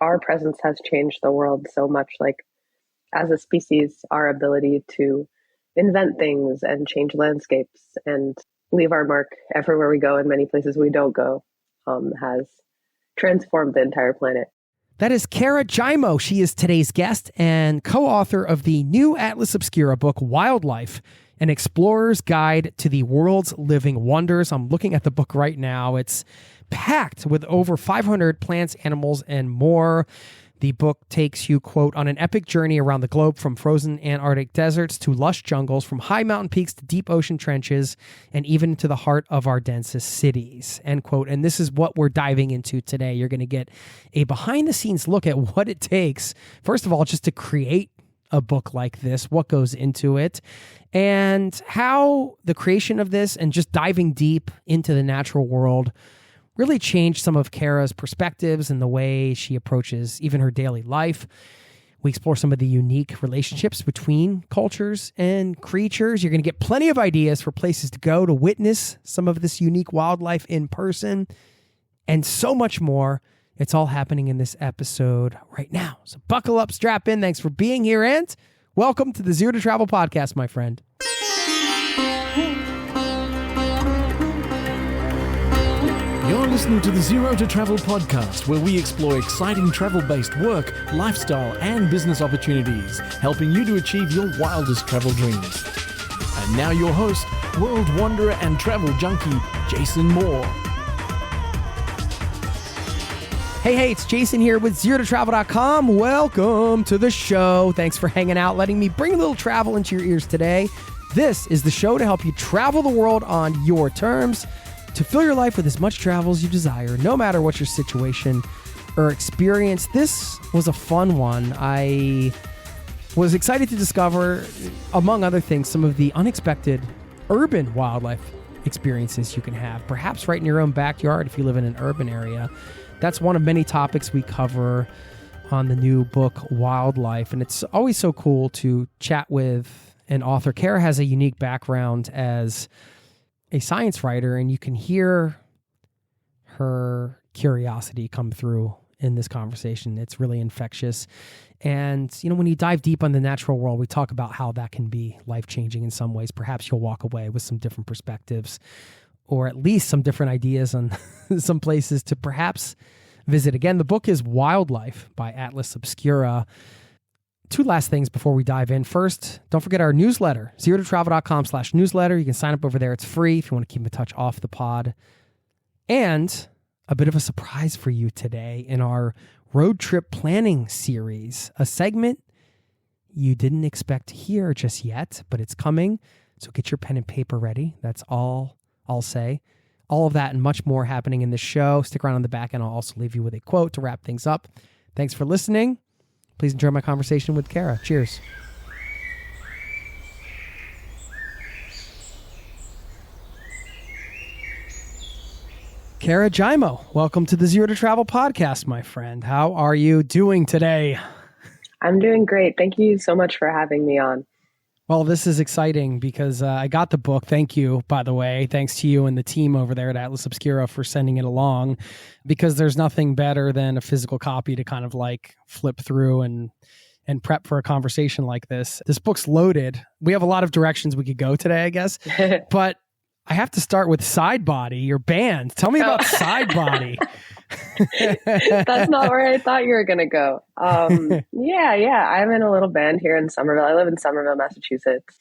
our presence has changed the world so much. Like as a species, our ability to invent things and change landscapes and leave our mark everywhere we go and many places we don't go has transformed the entire planet. That is Cara Giaimo. She is today's guest and co-author of the new Atlas Obscura book, Wildlife, An Explorer's Guide to the World's Living Wonders. I'm looking at the book right now. It's packed with over 500 plants, animals, and more. The book takes you, quote, on an epic journey around the globe from frozen Antarctic deserts to lush jungles, from high mountain peaks to deep ocean trenches, and even to the heart of our densest cities, end quote. And this is what we're diving into today. You're going to get a behind-the-scenes look at what it takes, first of all, just to create a book like this, what goes into it, and how the creation of this and just diving deep into the natural world really changed some of Cara's perspectives and the way she approaches even her daily life. We explore some of the unique relationships between cultures and creatures. You're going to get plenty of ideas for places to go to witness some of this unique wildlife in person, and so much more. It's all happening in this episode right now. So buckle up, strap in. Thanks for being here, and welcome to the Zero to Travel podcast, my friend. You're listening to the Zero to Travel podcast, where we explore exciting travel-based work, lifestyle, and business opportunities, helping you to achieve your wildest travel dreams. And now your host, world wanderer and travel junkie, Jason Moore. Hey, it's Jason here with ZeroToTravel.com. Welcome to the show. Thanks for hanging out, letting me bring a little travel into your ears today. This is the show to help you travel the world on your terms, to fill your life with as much travel as you desire, no matter what your situation or experience. This was a fun one. I was excited to discover, among other things, some of the unexpected urban wildlife experiences you can have, perhaps right in your own backyard if you live in an urban area. That's one of many topics we cover on the new book, Wildlife, and it's always so cool to chat with an author. Cara has a unique background as a science writer, and you can hear her curiosity come through in this conversation. It's really infectious. And, you know, when you dive deep on the natural world, we talk about how that can be life-changing in some ways. Perhaps you'll walk away with some different perspectives, or at least some different ideas on some places to perhaps visit. Again, the book is Wildlife by Atlas Obscura. Two last things before we dive in. First, don't forget our newsletter, zerototravel.com/newsletter. You can sign up over there. It's free if you want to keep in touch off the pod. And a bit of a surprise for you today in our road trip planning series, a segment you didn't expect to hear just yet, but it's coming. So get your pen and paper ready. That's all I'll say. All of that and much more happening in the show. Stick around on the back, and I'll also leave you with a quote to wrap things up. Thanks for listening. Please enjoy my conversation with Cara. Cheers. Cara Giaimo, welcome to the Zero to Travel podcast, my friend. How are you doing today? I'm doing great. Thank you so much for having me on. Well, this is exciting because I got the book. Thank you, by the way. Thanks to you and the team over there at Atlas Obscura for sending it along, because there's nothing better than a physical copy to kind of like flip through and prep for a conversation like this. This book's loaded. We have a lot of directions we could go today, I guess. But I have to start with Side Body, your band. Tell me about Side Body. That's not where I thought you were going to go. Yeah. I'm in a little band here in Somerville. I live in Somerville, Massachusetts.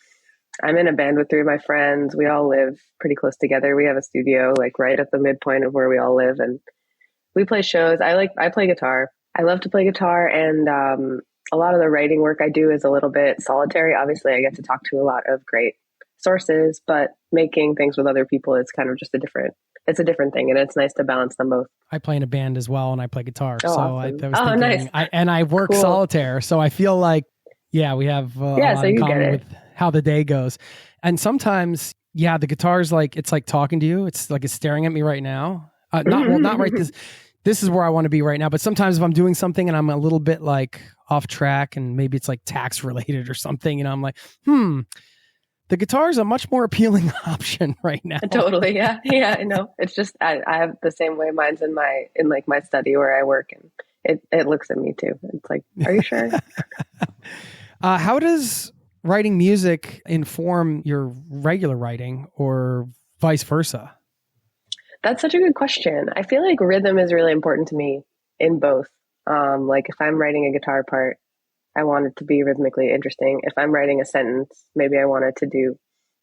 I'm in a band with three of my friends. We all live pretty close together. We have a studio like right at the midpoint of where we all live, and we play shows. I play guitar. I love to play guitar, and a lot of the writing work I do is a little bit solitary. Obviously, I get to talk to a lot of great sources, but making things with other people is kind of just a different thing, and it's nice to balance them both. I play in a band as well, and I play guitar. Oh, so awesome. Nice. I work Cool. Solitaire, so I feel like, we have a lot in common with how the day goes. And sometimes, the guitar's like, it's like talking to you. It's like it's staring at me right now. Not right this is where I want to be right now. But sometimes if I'm doing something and I'm a little bit like off track, and maybe it's like tax related or something, I'm like, the guitar is a much more appealing option right now. Totally. Yeah. I know. It's just, I have the same way. Mine's in my study where I work, and it looks at me too. It's like, are you sure? How does writing music inform your regular writing or vice versa? That's such a good question. I feel like rhythm is really important to me in both. Like if I'm writing a guitar part, I want it to be rhythmically interesting. If I'm writing a sentence, maybe I want it to do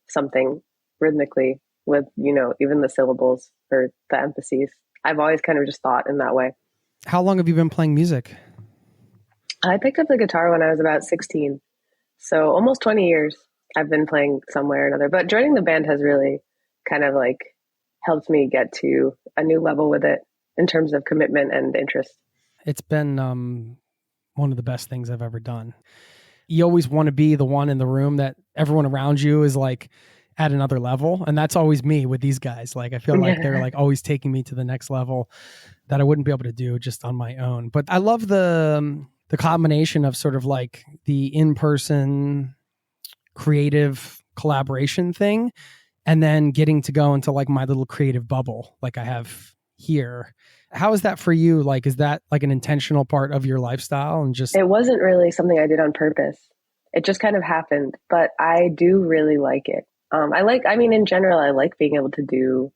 something rhythmically with, even the syllables or the emphases. I've always kind of just thought in that way. How long have you been playing music? I picked up the guitar when I was about 16. So almost 20 years I've been playing some way or another. But joining the band has really kind of like helped me get to a new level with it in terms of commitment and interest. It's been one of the best things I've ever done. You always want to be the one in the room that everyone around you is like at another level. And that's always me with these guys. Like, I feel like they're like always taking me to the next level that I wouldn't be able to do just on my own. But I love the combination of sort of like the in-person creative collaboration thing, and then getting to go into like my little creative bubble like I have here. How is that for you? Like, is that like an intentional part of your lifestyle? And just, it wasn't really something I did on purpose. It just kind of happened, but I do really like it. In general, I like being able to do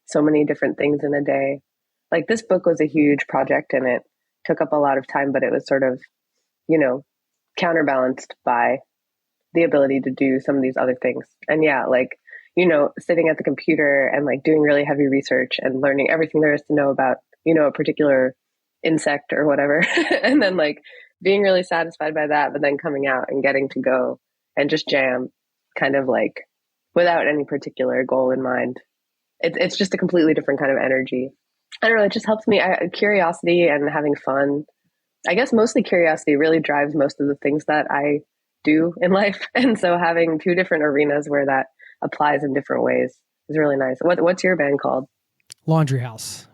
so many different things in a day. Like this book was a huge project and it took up a lot of time, but it was sort of, counterbalanced by the ability to do some of these other things. And yeah, like, sitting at the computer and like doing really heavy research and learning everything there is to know about, a particular insect or whatever. And then like being really satisfied by that, but then coming out and getting to go and just jam kind of like without any particular goal in mind. It's just a completely different kind of energy. I don't know. It just helps me. Curiosity and having fun. I guess mostly curiosity really drives most of the things that I do in life. And so having two different arenas where that applies in different ways is really nice. What's your band called? Laundry House.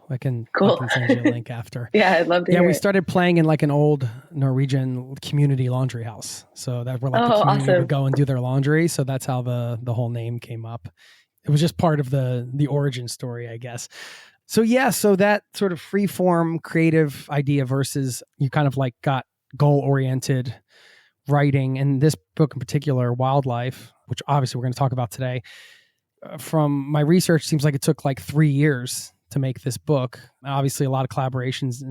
Cool. I can send you a link after. Yeah, I'd love to hear we it. started playing in like an old Norwegian community laundry house. So that where like the community awesome. would go and do their laundry. So that's how the whole name came up. It was just part of the origin story, I guess. So yeah, so that sort of free form creative idea versus you kind of like got goal oriented writing. And this book in particular, Wildlife, which obviously we're going to talk about today, from my research, seems like it took like 3 years to make this book. Obviously a lot of collaborations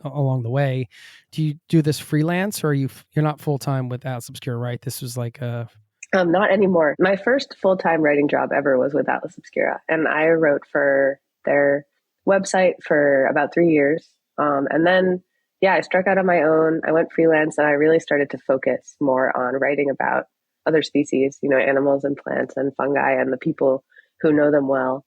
along the way. Do you do this freelance, or you're not full-time with Atlas Obscura, right? This was like a... Not anymore. My first full-time writing job ever was with Atlas Obscura, and I wrote for their website for about 3 years. And then, I struck out on my own. I went freelance, and I really started to focus more on writing about other species, animals and plants and fungi and the people who know them well.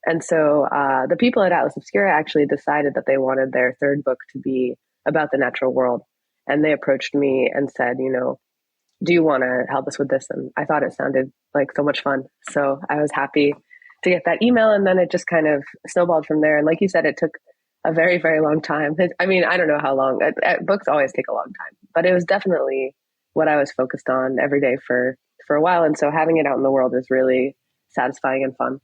And so the people at Atlas Obscura actually decided that they wanted their third book to be about the natural world. And they approached me and said, do you want to help us with this? And I thought it sounded like so much fun. So I was happy to get that email. And then it just kind of snowballed from there. And like you said, it took a very, very long time. I don't know how long. Books always take a long time. But it was definitely what I was focused on every day for a while. And so having it out in the world is really satisfying and fun.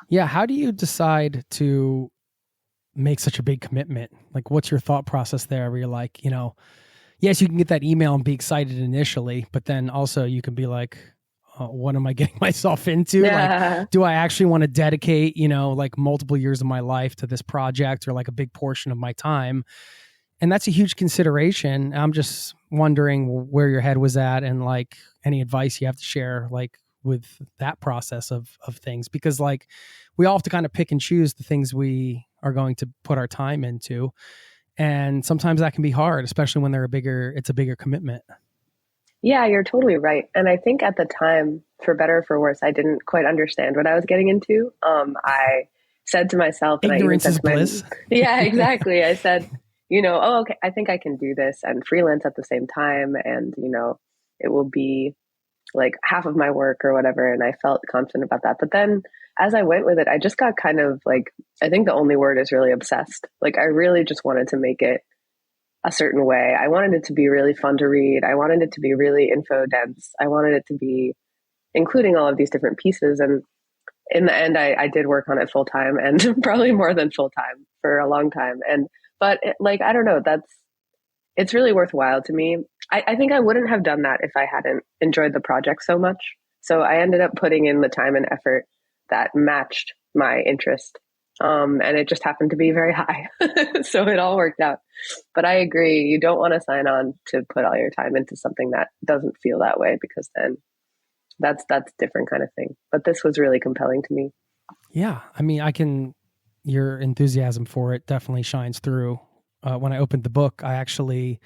Yeah. How do you decide to make such a big commitment? Like, what's your thought process there where you're like, yes, you can get that email and be excited initially, but then also you can be like, what am I getting myself into? Yeah. Like, do I actually want to dedicate, like multiple years of my life to this project, or like a big portion of my time? And that's a huge consideration. I'm just wondering where your head was at, and like any advice you have to share, like with that process of things, because like we all have to kind of pick and choose the things we are going to put our time into. And sometimes that can be hard, especially when it's a bigger commitment. Yeah, you're totally right. And I think at the time, for better or for worse, I didn't quite understand what I was getting into. I said to myself, ignorance is bliss. Yeah, exactly. I said, okay, I think I can do this and freelance at the same time. And, it will be like half of my work or whatever. And I felt confident about that. But then as I went with it, I just got kind of like, I think the only word is really obsessed. Like I really just wanted to make it a certain way. I wanted it to be really fun to read. I wanted it to be really info dense. I wanted it to be including all of these different pieces. And in the end, I did work on it full time, and probably more than full time for a long time. But I don't know, it's really worthwhile to me. I think I wouldn't have done that if I hadn't enjoyed the project so much. So I ended up putting in the time and effort that matched my interest. And it just happened to be very high. So it all worked out. But I agree, you don't want to sign on to put all your time into something that doesn't feel that way, because then that's a different kind of thing. But this was really compelling to me. Yeah. I mean, your enthusiasm for it definitely shines through. When I opened the book, I actually,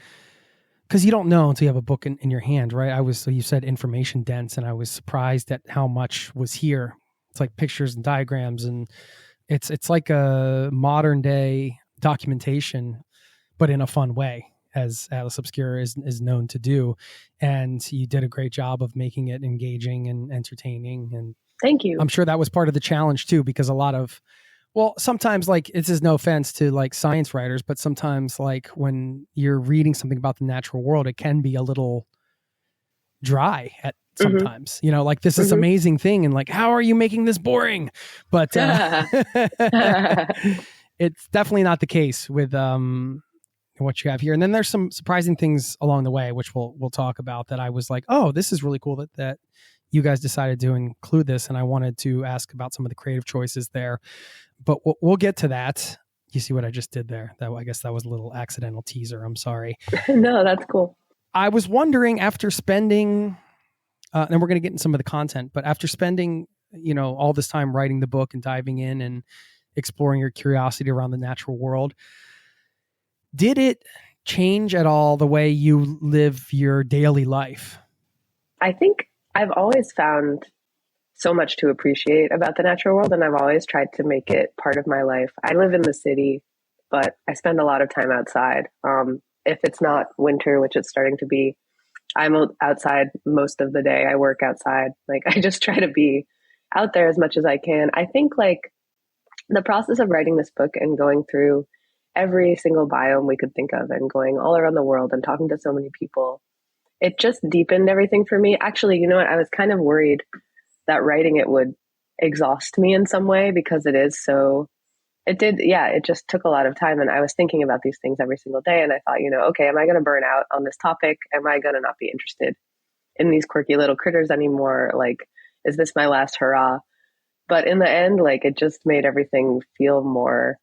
because you don't know until you have a book in your hand, right? So you said information dense, and I was surprised at how much was here. It's like pictures and diagrams, and it's like a modern day documentation, but in a fun way, as Atlas Obscura is known to do. And you did a great job of making it engaging and entertaining. And thank you. I'm sure that was part of the challenge too, because sometimes, like, this is no offense to like science writers, but sometimes like when you're reading something about the natural world, it can be a little dry at sometimes, like this is amazing thing. And like, how are you making this boring? But it's definitely not the case with what you have here. And then there's some surprising things along the way, which we'll talk about, that I was like, oh, this is really cool that you guys decided to include this. And I wanted to ask about some of the creative choices there, but we'll get to that. You see what I just did there? I guess that was a little accidental teaser. I'm sorry. No, that's cool. I was wondering, after spending, and we're going to get into some of the content, but after spending, all this time writing the book and diving in and exploring your curiosity around the natural world, did it change at all the way you live your daily life? I think I've always found so much to appreciate about the natural world, and I've always tried to make it part of my life. I live in the city, but I spend a lot of time outside. If it's not winter, which it's starting to be, I'm outside most of the day. I work outside. Like, I just try to be out there as much as I can. I think like the process of writing this book and going through every single biome we could think of and going all around the world and talking to so many people, it just deepened everything for me. Actually, you know what? I was kind of worried that writing it would exhaust me in some way, because it just took a lot of time. And I was thinking about these things every single day. And I thought, okay, am I going to burn out on this topic? Am I going to not be interested in these quirky little critters anymore? Like, is this my last hurrah? But in the end, like, it just made everything feel more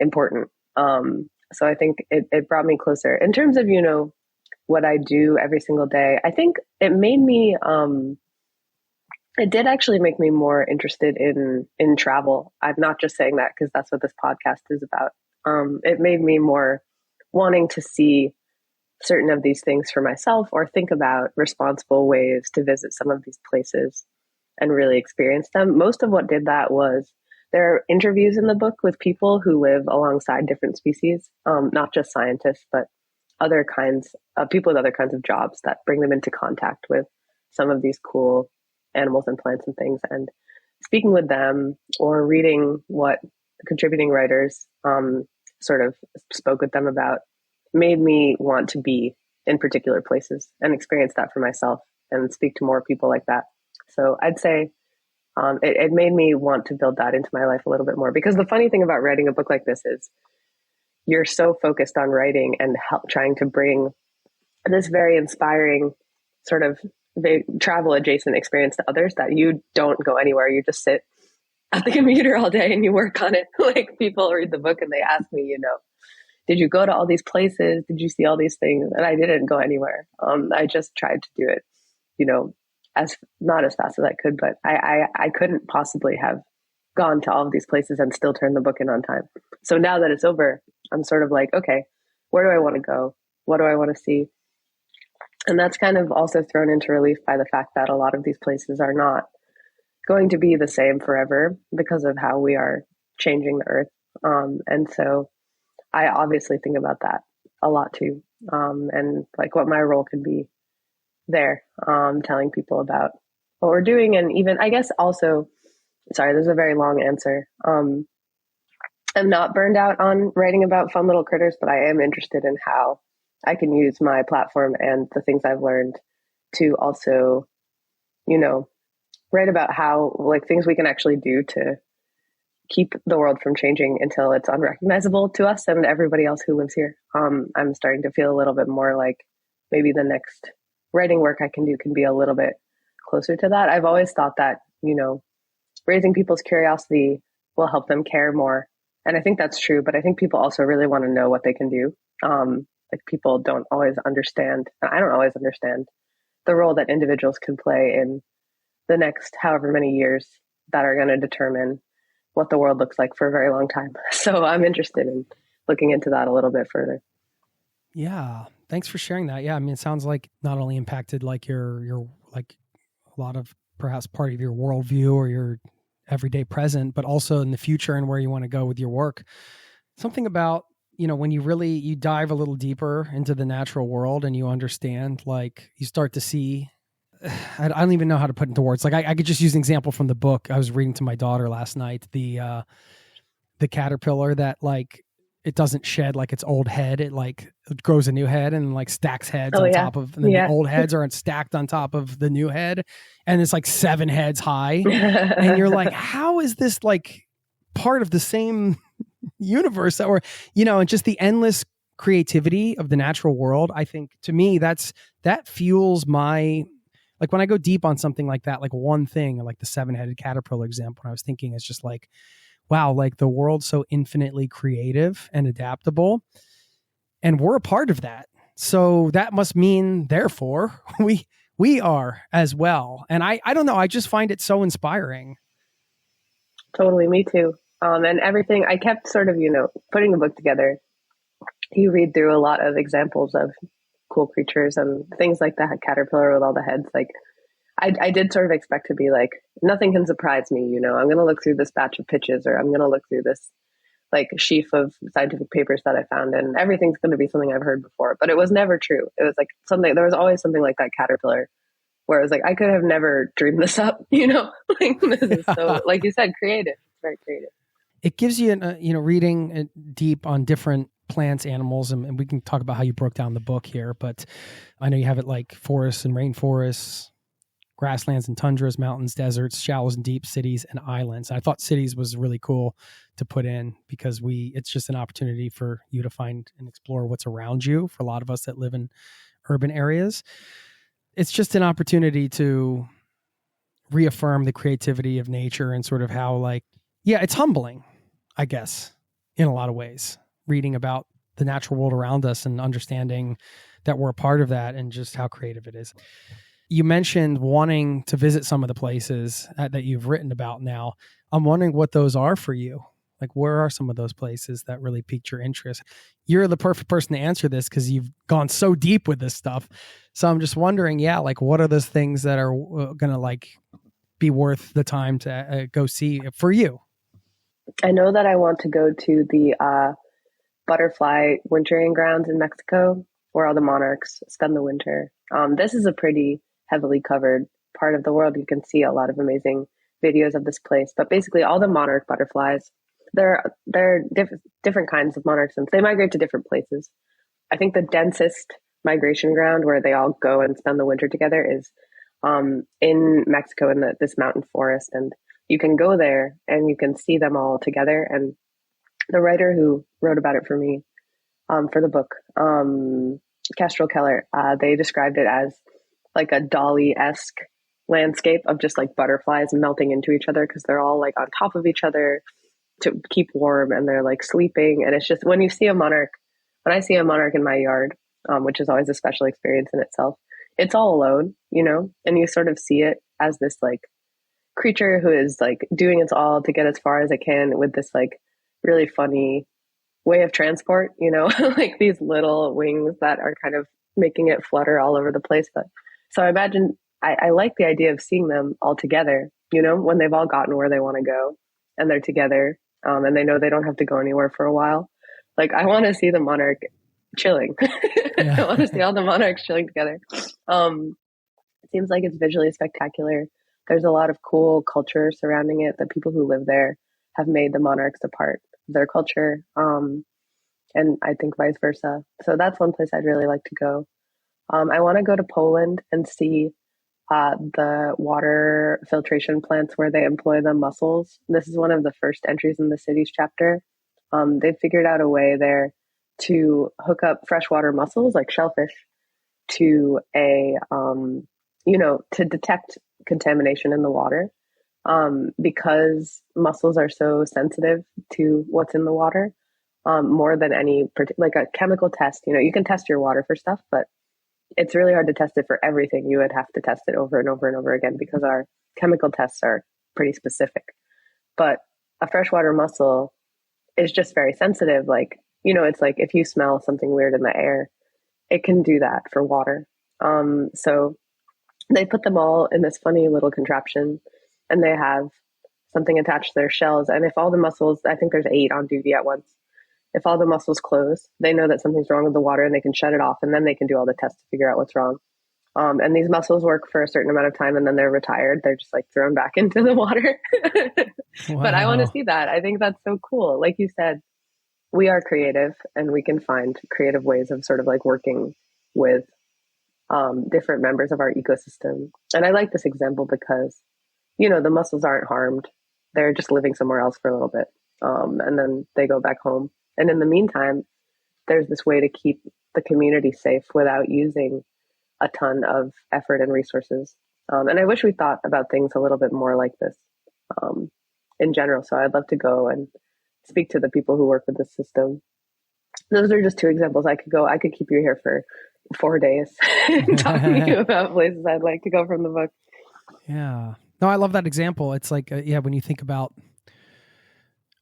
important. So I think it brought me closer in terms of, what I do every single day. I think it made me, it did actually make me more interested in travel. I'm not just saying that because that's what this podcast is about. It made me more wanting to see certain of these things for myself, or think about responsible ways to visit some of these places and really experience them. Most of what did that was, there are interviews in the book with people who live alongside different species, not just scientists, but other kinds of people with other kinds of jobs that bring them into contact with some of these cool animals and plants and things. And speaking with them or reading what contributing writers sort of spoke with them about made me want to be in particular places and experience that for myself and speak to more people like that. So I'd say it made me want to build that into my life a little bit more, because the funny thing about writing a book like this is you're so focused on writing and trying to bring this very inspiring sort of travel adjacent experience to others that you don't go anywhere. You just sit at the computer all day and you work on it. Like, people read the book and they ask me, did you go to all these places? Did you see all these things? And I didn't go anywhere. I just tried to do it, as not as fast as I could, but I couldn't possibly have gone to all of these places and still turn the book in on time. So now that it's over, I'm sort of like, okay, where do I want to go? What do I want to see? And that's kind of also thrown into relief by the fact that a lot of these places are not going to be the same forever because of how we are changing the earth. And so I obviously think about that a lot too. And like what my role could be there, telling people about what we're doing. And even, I guess also, sorry, this is a very long answer. I'm not burned out on writing about fun little critters, but I am interested in how I can use my platform and the things I've learned to also, write about how, like, things we can actually do to keep the world from changing until it's unrecognizable to us and everybody else who lives here. I'm starting to feel a little bit more like maybe the next writing work I can do can be a little bit closer to that. I've always thought that, raising people's curiosity will help them care more. And I think that's true, but I think people also really want to know what they can do. Like people don't always understand, I don't always understand the role that individuals can play in the next however many years that are going to determine what the world looks like for a very long time. So I'm interested in looking into that a little bit further. Yeah. Thanks for sharing that. Yeah. I mean, it sounds like not only impacted like your like a lot of perhaps part of your worldview or your everyday present, but also in the future and where you want to go with your work. Something about, when you dive a little deeper into the natural world and you understand, like you start to see, I don't even know how to put into words. Like I could just use an example from the book I was reading to my daughter last night, the caterpillar that like, it doesn't shed like its old head. It like it grows a new head and like stacks heads on top of, and then the old heads are stacked on top of the new head. And it's like 7 heads high. And you're like, how is this like part of the same universe that we're, and just the endless creativity of the natural world. I think to me, that fuels my, like when I go deep on something like that, like one thing, like the 7-headed caterpillar example, I was thinking it's just like, wow, like the world's so infinitely creative and adaptable, and we're a part of that. So that must mean, therefore, we are as well. And I don't know, I just find it so inspiring. Totally, me too. And everything, I kept sort of, putting the book together. You read through a lot of examples of cool creatures and things like that caterpillar with all the heads. Like I did sort of expect to be like, nothing can surprise me, I'm going to look through this batch of pitches, or I'm going to look through this like sheaf of scientific papers that I found, and everything's going to be something I've heard before. But it was never true. It was like there was always something like that caterpillar where it was like, I could have never dreamed this up, like this is so, like you said, creative. It's very creative. It gives you, reading deep on different plants, animals, and we can talk about how you broke down the book here, but I know you have it like forests and rainforests, grasslands and tundras, mountains, deserts, shallows and deep, cities and islands. And I thought cities was really cool to put in because it's just an opportunity for you to find and explore what's around you. For a lot of us that live in urban areas, it's just an opportunity to reaffirm the creativity of nature and sort of how like, yeah, it's humbling, I guess, in a lot of ways, reading about the natural world around us and understanding that we're a part of that and just how creative it is. You mentioned wanting to visit some of the places that you've written about now. I'm wondering what those are for you. Like, where are some of those places that really piqued your interest? You're the perfect person to answer this because you've gone so deep with this stuff. So I'm just wondering, like, what are those things that are going to like be worth the time to go see for you? I know that I want to go to the butterfly wintering grounds in Mexico where all the monarchs spend the winter. This is a pretty heavily covered part of the world. You can see a lot of amazing videos of this place, but basically all the monarch butterflies, they're different kinds of monarchs, and they migrate to different places. I think the densest migration ground where they all go and spend the winter together is in Mexico in this mountain forest, and you can go there and you can see them all together. And the writer who wrote about it for me for the book, Kestrel Keller, they described it as like a Dali-esque landscape of just like butterflies melting into each other because they're all like on top of each other to keep warm, and they're like sleeping. And it's just when I see a monarch in my yard, which is always a special experience in itself, it's all alone, and you sort of see it as this like creature who is like doing its all to get as far as it can with this like really funny way of transport, like these little wings that are kind of making it flutter all over the place. But so I imagine I like the idea of seeing them all together, when they've all gotten where they want to go and they're together, and they know they don't have to go anywhere for a while. Like I want to see the monarch chilling. Yeah. I want to see all the monarchs chilling together. It seems like it's visually spectacular. There's a lot of cool culture surrounding it. The people who live there have made the monarchs a part of their culture, and I think vice versa. So that's one place I'd really like to go. I want to go to Poland and see the water filtration plants where they employ the mussels. This is one of the first entries in the cities chapter. They figured out a way there to hook up freshwater mussels like shellfish to to detect contamination in the water. Because mussels are so sensitive to what's in the water, more than like a chemical test. You can test your water for stuff, but it's really hard to test it for everything. You would have to test it over and over and over again because our chemical tests are pretty specific. But a freshwater mussel is just very sensitive. Like, it's like if you smell something weird in the air, it can do that for water. So they put them all in this funny little contraption, and they have something attached to their shells. And if all the mussels, I think there's 8 on duty at once, if all the mussels close, they know that something's wrong with the water and they can shut it off, and then they can do all the tests to figure out what's wrong. And these mussels work for a certain amount of time, and then they're retired. They're just like thrown back into the water. Wow. But I want to see that. I think that's so cool. Like you said, we are creative, and we can find creative ways of sort of like working with different members of our ecosystem. And I like this example because, the mussels aren't harmed. They're just living somewhere else for a little bit. And then they go back home. And in the meantime, there's this way to keep the community safe without using a ton of effort and resources. And I wish we thought about things a little bit more like this in general. So I'd love to go and speak to the people who work with this system. Those are just 2 examples. I could keep you here for 4 days talking to you about places I'd like to go from the book. Yeah. No, I love that example. It's like, when you think about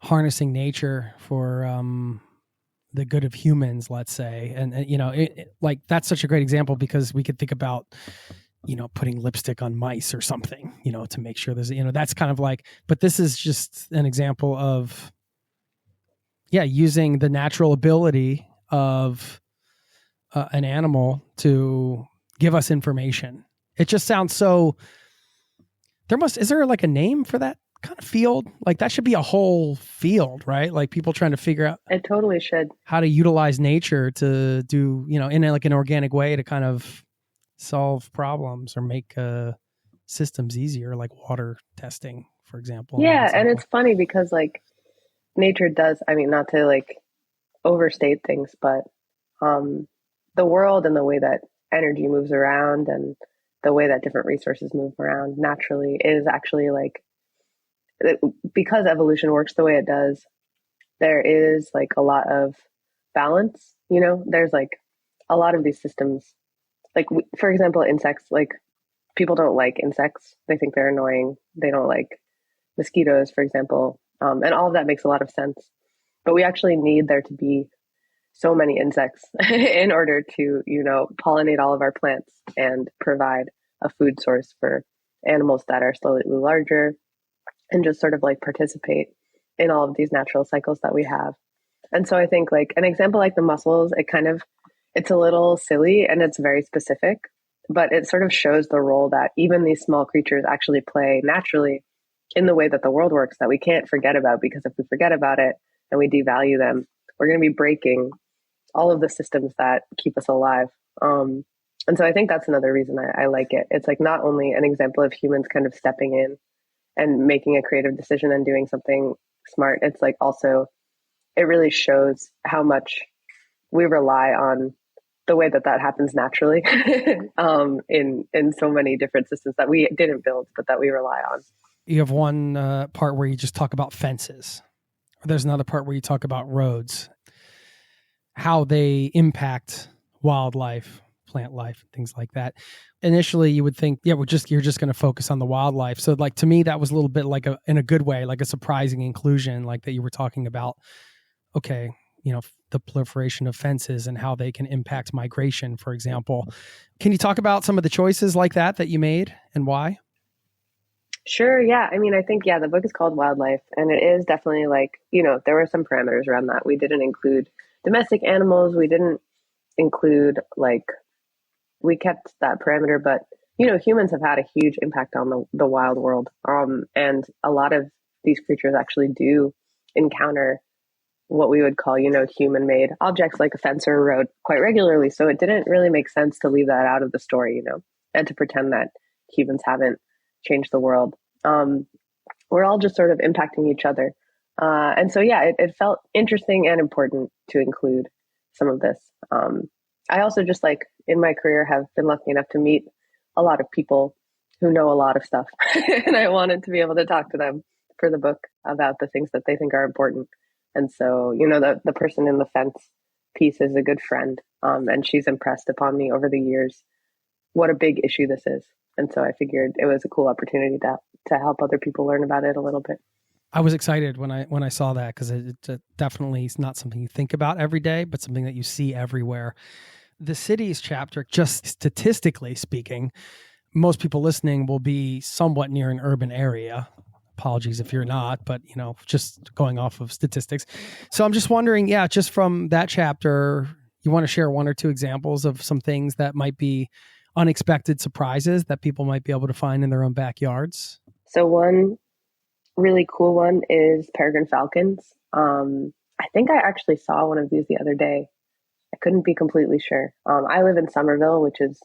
harnessing nature for the good of humans, let's say, and like that's such a great example because we could think about, putting lipstick on mice or something, to make sure there's, that's kind of like, but this is just an example of, using the natural ability of an animal to give us information. It just sounds so. Is there like a name for that kind of field? Like that should be a whole field, right? Like people trying to figure out. It totally should. How to utilize nature to do, in like an organic way to kind of solve problems or make systems easier, like water testing, for example. Yeah, and it's funny because like nature does, not to like overstate things, but the world and the way that energy moves around and the way that different resources move around naturally is actually like, because evolution works the way it does, there is like a lot of balance, there's like a lot of these systems, like for example, insects, like people don't like insects. They think they're annoying. They don't like mosquitoes, for example. And all of that makes a lot of sense, but we actually need there to be so many insects in order to, pollinate all of our plants and provide a food source for animals that are slightly larger and just sort of like participate in all of these natural cycles that we have. And so I think like an example like the mussels, it's a little silly and it's very specific, but it sort of shows the role that even these small creatures actually play naturally in the way that the world works that we can't forget about, because if we forget about it and we devalue them, we're going to be breaking all of the systems that keep us alive. And so I think that's another reason I like it. It's like not only an example of humans kind of stepping in and making a creative decision and doing something smart, it's like also, it really shows how much we rely on the way that happens naturally in so many different systems that we didn't build, but that we rely on. You have one part where you just talk about fences. There's another part where you talk about roads, how they impact wildlife, plant life, things like that. Initially, you would think, you're just going to focus on the wildlife. So, like to me, that was a little bit like in a good way, like a surprising inclusion, like that you were talking about. Okay, the proliferation of fences and how they can impact migration, for example. Can you talk about some of the choices like that you made and why? Sure. Yeah. I think, the book is called Wildlife, and it is definitely like, there were some parameters around that. We didn't include domestic animals. We didn't include we kept that parameter, but, humans have had a huge impact on the wild world. And a lot of these creatures actually do encounter what we would call, human-made objects like a fence or a road quite regularly. So it didn't really make sense to leave that out of the story, and to pretend that humans haven't changed the world. We're all just sort of impacting each other. And so, yeah, it felt interesting and important to include some of this. I also just like in my career have been lucky enough to meet a lot of people who know a lot of stuff. And I wanted to be able to talk to them for the book about the things that they think are important. And so, the person in the fence piece is a good friend. And she's impressed upon me over the years what a big issue this is. And so I figured it was a cool opportunity to help other people learn about it a little bit. I was excited when I saw that, because it definitely is not something you think about every day, but something that you see everywhere. The cities chapter, just statistically speaking, most people listening will be somewhat near an urban area. Apologies if you're not, but just going off of statistics. So I'm just wondering, just from that chapter, you want to share one or two examples of some things that might be unexpected surprises that people might be able to find in their own backyards? So one really cool one is peregrine falcons. I think I actually saw one of these the other day. I couldn't be completely sure. I live in Somerville, which is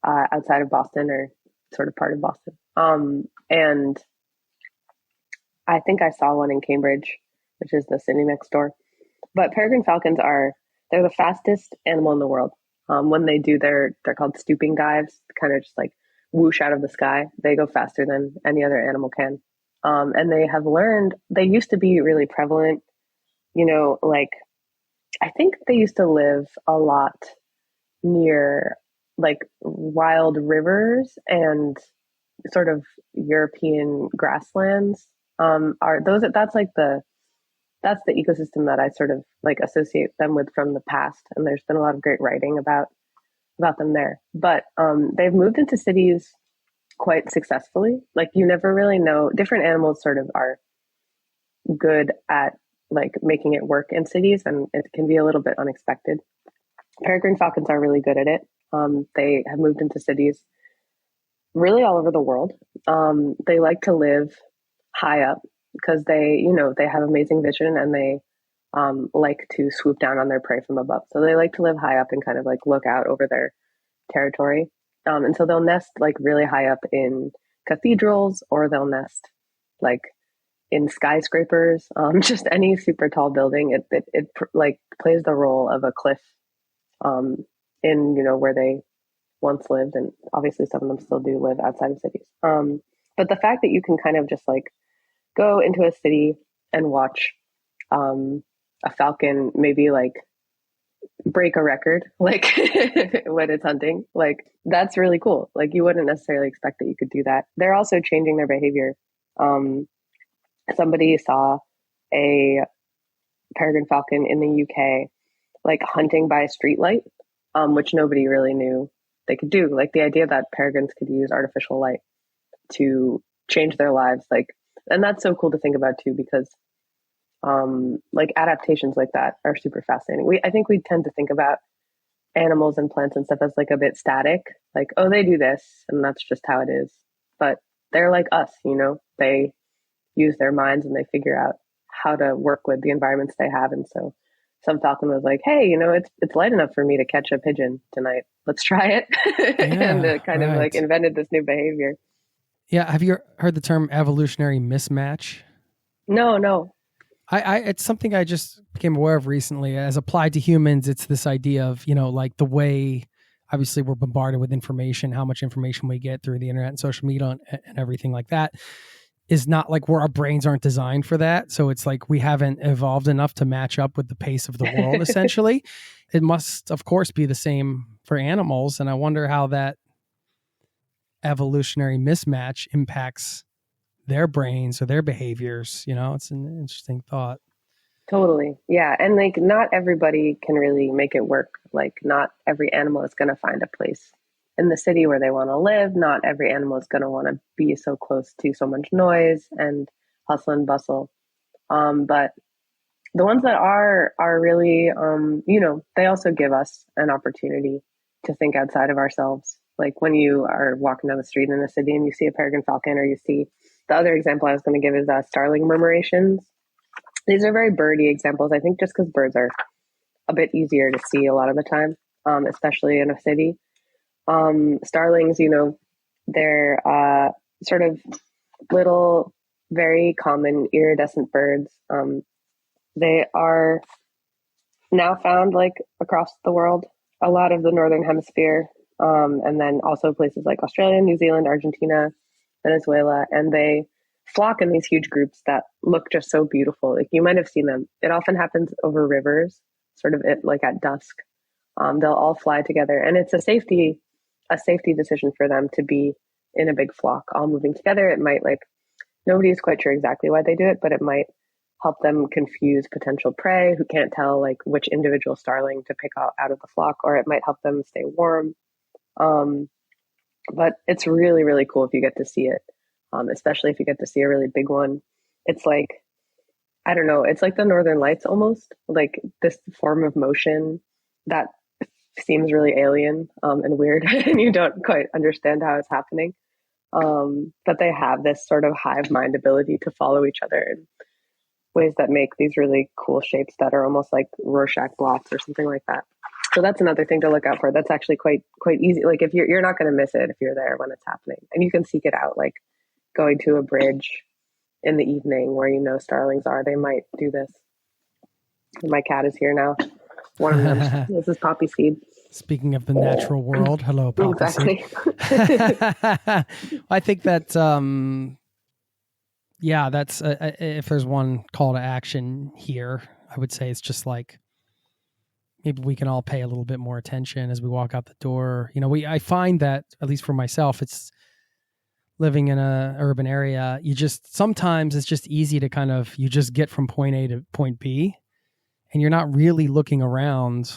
outside of Boston, or sort of part of Boston. And I think I saw one in Cambridge, which is the city next door. But peregrine falcons they're the fastest animal in the world. When they do they're called stooping dives, kind of just like whoosh out of the sky. They go faster than any other animal can. And they have learned, they used to be really prevalent, I think they used to live a lot near like wild rivers and sort of European grasslands. That's the ecosystem that I sort of like associate them with from the past. And there's been a lot of great writing about them there. But they've moved into cities quite successfully. Like, you never really know. Different animals sort of are good at like making it work in cities, and it can be a little bit unexpected. Peregrine falcons are really good at it. They have moved into cities really all over the world. They like to live high up because they have amazing vision, and they like to swoop down on their prey from above. So they like to live high up and kind of like look out over their territory. And so they'll nest like really high up in cathedrals, or they'll nest like in skyscrapers, just any super tall building. It like plays the role of a cliff in, where they once lived. And obviously some of them still do live outside of cities. But the fact that you can kind of just like go into a city and watch a falcon maybe like break a record, like when it's hunting, like that's really cool. Like, you wouldn't necessarily expect that you could do that. They're also changing their behavior. Somebody saw a peregrine falcon in the UK, like hunting by a street light, which nobody really knew they could do. Like, the idea that peregrines could use artificial light to change their lives, like, and that's so cool to think about too, because like adaptations like that are super fascinating. I think we tend to think about animals and plants and stuff as like a bit static, like, oh, they do this and that's just how it is. But they're like us, they use their minds and they figure out how to work with the environments they have. And so some falcon was like, hey, it's light enough for me to catch a pigeon tonight. Let's try it. And it kind of like invented this new behavior. Yeah. Have you heard the term evolutionary mismatch? No. It's something I just became aware of recently. As applied to humans, it's this idea of, like the way, obviously we're bombarded with information, how much information we get through the internet and social media and everything like that is not like where our brains aren't designed for that. So it's like we haven't evolved enough to match up with the pace of the world, essentially. It must, of course, be the same for animals. And I wonder how that evolutionary mismatch impacts their brains or their behaviors. It's an interesting thought. Totally. Yeah. And like, not everybody can really make it work. Like, not every animal is going to find a place in the city where they want to live. Not every animal is going to want to be so close to so much noise and hustle and bustle. But the ones that are really, they also give us an opportunity to think outside of ourselves. Like, when you are walking down the street in a city and you see a peregrine falcon, or you see, the other example I was going to give is starling murmurations. These are very birdy examples, I think, just because birds are a bit easier to see a lot of the time, especially in a city. Starlings, They're sort of little, very common iridescent birds. They are now found like across the world, a lot of the northern hemisphere, and then also places like Australia, New Zealand, Argentina, Venezuela, and they flock in these huge groups that look just so beautiful. Like you might have seen them. It often happens over rivers, sort of like at dusk. They'll all fly together, and it's a safety decision for them to be in a big flock, all moving together. It might nobody's quite sure exactly why they do it, but it might help them confuse potential prey who can't tell like which individual starling to pick out of the flock, or it might help them stay warm. But it's really, really cool if you get to see it, especially if you get to see a really big one. It's like, I don't know, it's like the Northern Lights almost, like this form of motion that seems really alien and weird, and you don't quite understand how it's happening. But they have this sort of hive mind ability to follow each other in ways that make these really cool shapes that are almost like Rorschach blocks or something like that. So that's another thing to look out for. That's actually quite easy. Like if you're not going to miss it if you're there when it's happening, and you can seek it out, like going to a bridge in the evening where you know starlings are. They might do this. My cat is here now. One of them. This is Poppy Seed. Speaking of the natural world, hello, Poppy Exactly. Seed. I think that, that's if there's one call to action here, I would say it's just like maybe we can all pay a little bit more attention as we walk out the door. You know, I find that, at least for myself, it's living in a urban area. Sometimes it's just easy to you just get from point A to point B, and you're not really looking around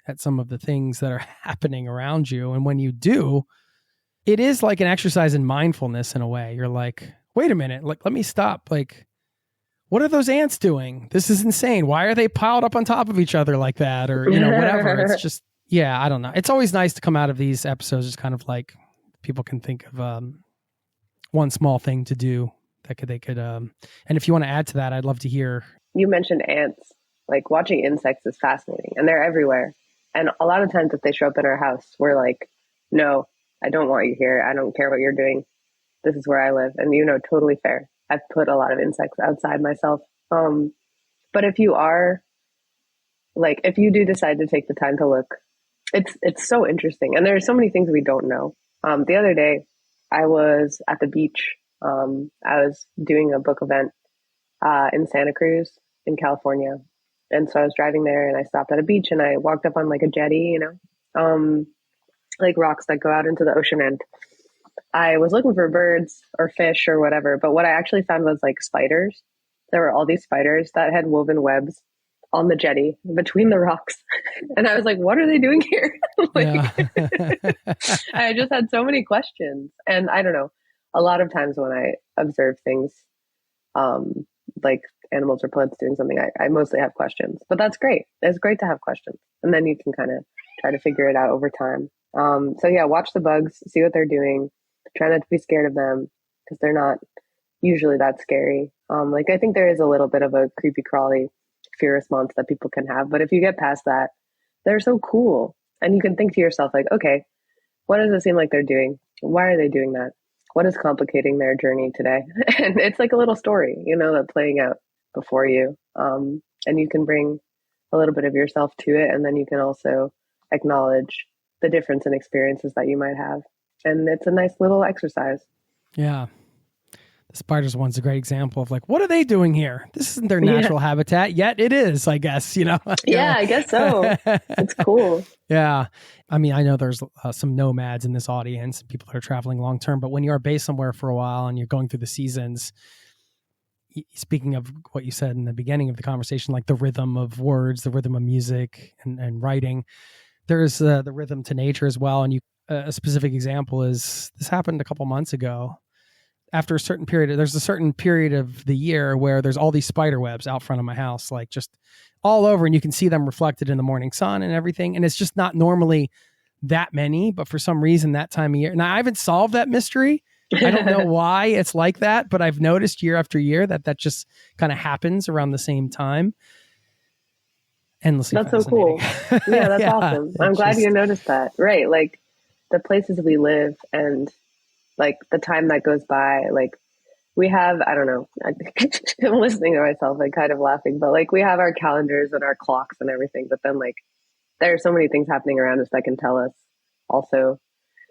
at some of the things that are happening around you. And when you do, it is like an exercise in mindfulness in a way. You're like, wait a minute, let me stop. Like, what are those ants doing? This is insane. Why are they piled up on top of each other like that? Or, whatever. It's just, I don't know. It's always nice to come out of these episodes just kind of like people can think of one small thing to do that they could, and if you want to add to that, I'd love to hear. You mentioned ants. Like watching insects is fascinating, and they're everywhere. And a lot of times if they show up in our house, we're like, no, I don't want you here. I don't care what you're doing. This is where I live. And, totally fair. I've put a lot of insects outside myself. But if you are, like, if you do decide to take the time to look, it's so interesting. And there are so many things we don't know. The other day, I was at the beach. I was doing a book event in Santa Cruz in California. And so I was driving there and I stopped at a beach and I walked up on like a jetty, like rocks that go out into the ocean. And I was looking for birds or fish or whatever. But what I actually found was like spiders. There were all these spiders that had woven webs on the jetty between the rocks. And I was like, what are they doing here? I just had so many questions. And I don't know, a lot of times when I observe things, like animals or plants doing something, I mostly have questions, but that's great. It's great to have questions. And then you can kind of try to figure it out over time. So watch the bugs, see what they're doing. Try not to be scared of them because they're not usually that scary. I think there is a little bit of a creepy crawly fear response that people can have, but if you get past that, they're so cool. And you can think to yourself like, okay, what does it seem like they're doing? Why are they doing that? What is complicating their journey today? And it's like a little story, that's playing out before you. And you can bring a little bit of yourself to it. And then you can also acknowledge the difference in experiences that you might have. And it's a nice little exercise. Yeah. The spiders one's a great example of like, what are they doing here? This isn't their natural habitat, yet it is, I guess, Yeah, I guess so. It's cool. Yeah. I mean, I know there's some nomads in this audience, people that are traveling long term, but when you are based somewhere for a while and you're going through the seasons, speaking of what you said in the beginning of the conversation, like the rhythm of words, the rhythm of music and writing, there's the rhythm to nature as well. And a specific example is this happened a couple months ago. After a certain period, there's a certain period of the year where there's all these spider webs out front of my house, like just all over, and you can see them reflected in the morning sun and everything. And it's just not normally that many, but for some reason that time of year, now I haven't solved that mystery. I don't know why it's like that, but I've noticed year after year that just kind of happens around the same time. Endlessly That's so cool. Yeah, that's awesome. I'm glad you noticed that. Right. Like the places we live and like the time that goes by, like we have, I don't know, I'm listening to myself and kind of laughing, but like we have our calendars and our clocks and everything, but then like there are so many things happening around us that can tell us also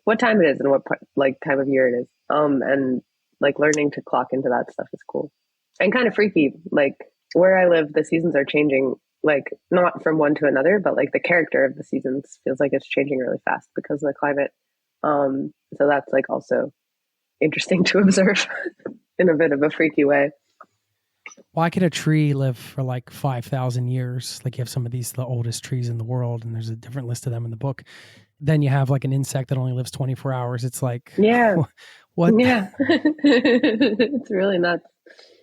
what time it is and what like time of year it is. And like learning to clock into that stuff is cool and kind of freaky. Like where I live, the seasons are changing, like not from one to another, but like the character of the seasons feels like it's changing really fast because of the climate. So that's like also interesting to observe in a bit of a freaky way. Why can a tree live for like 5,000 years? Like you have some of these, the oldest trees in the world, and there's a different list of them in the book. Then you have like an insect that only lives 24 hours. It's like, yeah, what? Yeah, it's really nuts.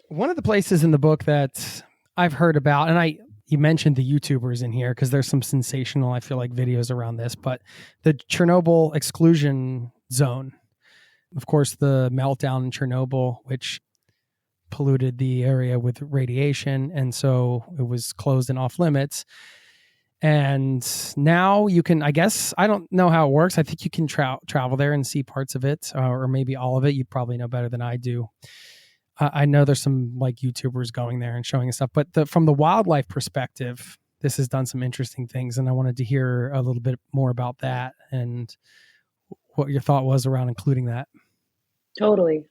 One of the places in the book that I've heard about, and you mentioned the YouTubers in here because there's some sensational, I feel like, videos around this, but the Chernobyl exclusion zone, of course, the meltdown in Chernobyl, which polluted the area with radiation. And so it was closed and off limits. And now you can, I guess, I don't know how it works. I think you can travel there and see parts of it, or maybe all of it. You probably know better than I do. I know there's some like YouTubers going there and showing stuff, but from the wildlife perspective, this has done some interesting things. And I wanted to hear a little bit more about that and what your thought was around including that. Totally.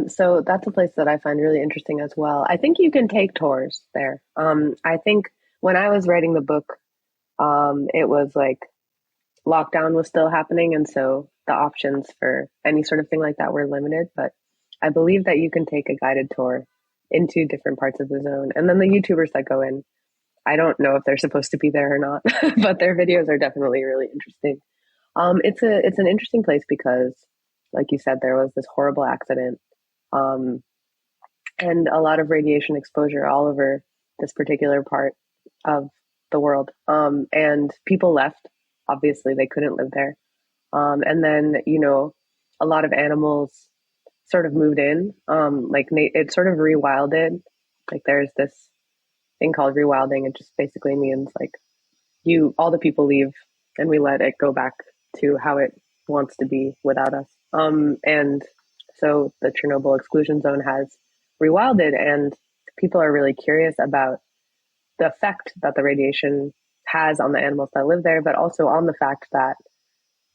So that's a place that I find really interesting as well. I think you can take tours there. I think when I was writing the book, it was like lockdown was still happening. And so the options for any sort of thing like that were limited, but I believe that you can take a guided tour into different parts of the zone. And then the YouTubers that go in, I don't know if they're supposed to be there or not, but their videos are definitely really interesting. It's an interesting place because, like you said, there was this horrible accident, and a lot of radiation exposure all over this particular part of the world. And people left. Obviously, they couldn't live there. And then, a lot of animals sort of moved in. It sort of rewilded. Like there's this thing called rewilding. It just basically means like all the people leave and we let it go back to how it wants to be without us. And so the Chernobyl exclusion zone has rewilded, and people are really curious about the effect that the radiation has on the animals that live there, but also on the fact that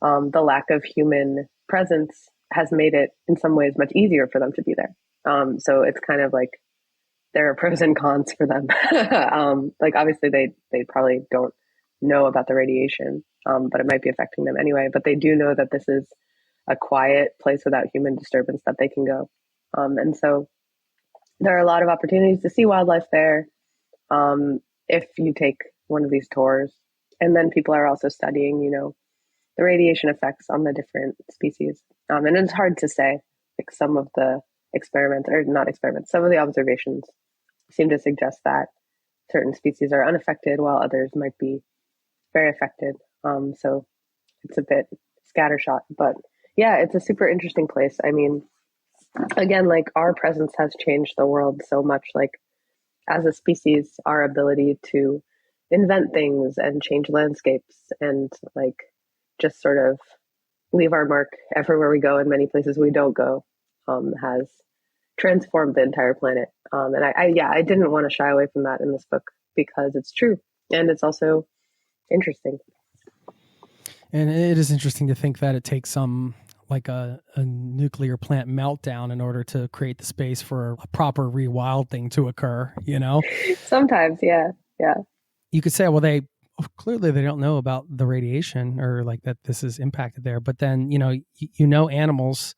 the lack of human presence has made it in some ways much easier for them to be there. So it's kind of like there are pros and cons for them. Like obviously they probably don't know about the radiation, but it might be affecting them anyway. But they do know that this is a quiet place without human disturbance that they can go. And so there are a lot of opportunities to see wildlife there if you take one of these tours. And then people are also studying, the radiation effects on the different species. And it's hard to say, like some of the some of the observations seem to suggest that certain species are unaffected while others might be very affected. So it's a bit scattershot, but yeah, it's a super interesting place. I mean, again, like our presence has changed the world so much. Like as a species, our ability to invent things and change landscapes and like just sort of leave our mark everywhere we go in many places we don't go has transformed the entire planet. And I didn't want to shy away from that in this book because it's true and it's also interesting. And it is interesting to think that it takes like a nuclear plant meltdown in order to create the space for a proper rewilding to occur, Sometimes, yeah. You could say, well, clearly they don't know about the radiation or like that this is impacted there. But then, animals,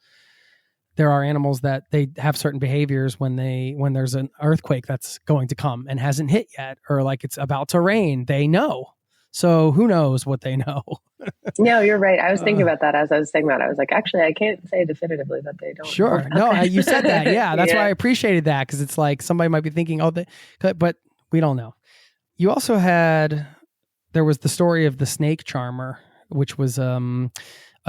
there are animals that they have certain behaviors when there's an earthquake that's going to come and hasn't hit yet, or like it's about to rain, they know. So who knows what they know? No, you're right. I was thinking about that as I was saying that. I was like, actually, I can't say definitively that they don't. Sure. No, you said that. Yeah. That's why I appreciated that. Cause it's like somebody might be thinking, but we don't know. You also there was the story of the snake charmer, which was a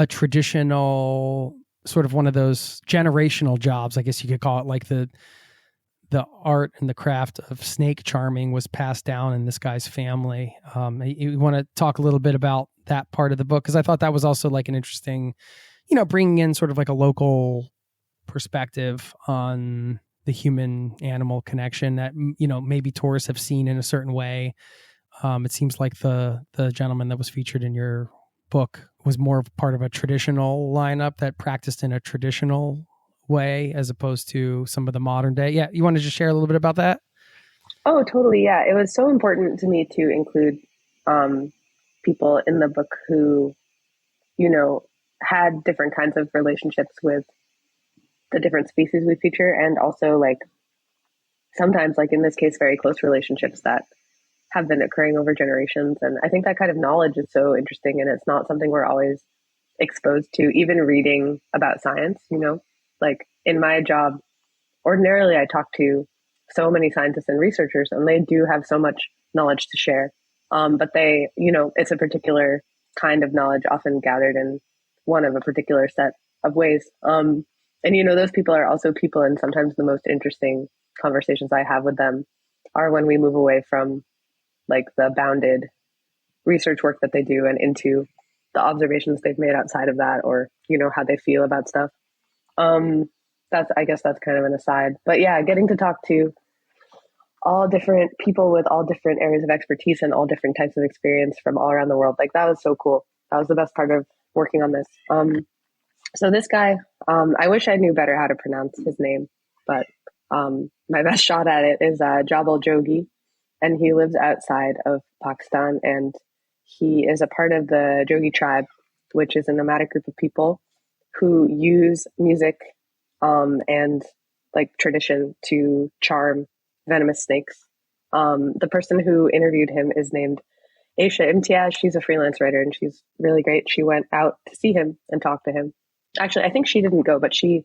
traditional sort of one of those generational jobs, I guess you could call it, like the art and the craft of snake charming was passed down in this guy's family. You want to talk a little bit about that part of the book? Because I thought that was also like an interesting, bringing in sort of like a local perspective on the human animal connection that, maybe tourists have seen in a certain way. It seems like the gentleman that was featured in your book was more of part of a traditional lineup that practiced in a traditional way as opposed to some of the modern day. Yeah. You want to just share a little bit about that? Oh, totally. Yeah. It was so important to me to include people in the book who, had different kinds of relationships with the different species we feature. And also like sometimes, like in this case, very close relationships that have been occurring over generations. And I think that kind of knowledge is so interesting. And it's not something we're always exposed to, even reading about science, like in my job, ordinarily I talk to so many scientists and researchers, and they do have so much knowledge to share. But they, it's a particular kind of knowledge often gathered in one of a particular set of ways. And, those people are also people, and sometimes the most interesting conversations I have with them are when we move away from like the bounded research work that they do and into the observations they've made outside of that, or, how they feel about stuff. I guess that's kind of an aside, but yeah, getting to talk to all different people with all different areas of expertise and all different types of experience from all around the world. Like that was so cool. That was the best part of working on this. So this guy, I wish I knew better how to pronounce his name, but my best shot at it is Jabal Jogi, and he lives outside of Pakistan, and he is a part of the Jogi tribe, which is a nomadic group of people who use music and like tradition to charm venomous snakes. The person who interviewed him is named Aisha Imtiaz. She's a freelance writer and she's really great. She went out to see him and talk to him. Actually, I think she didn't go, but she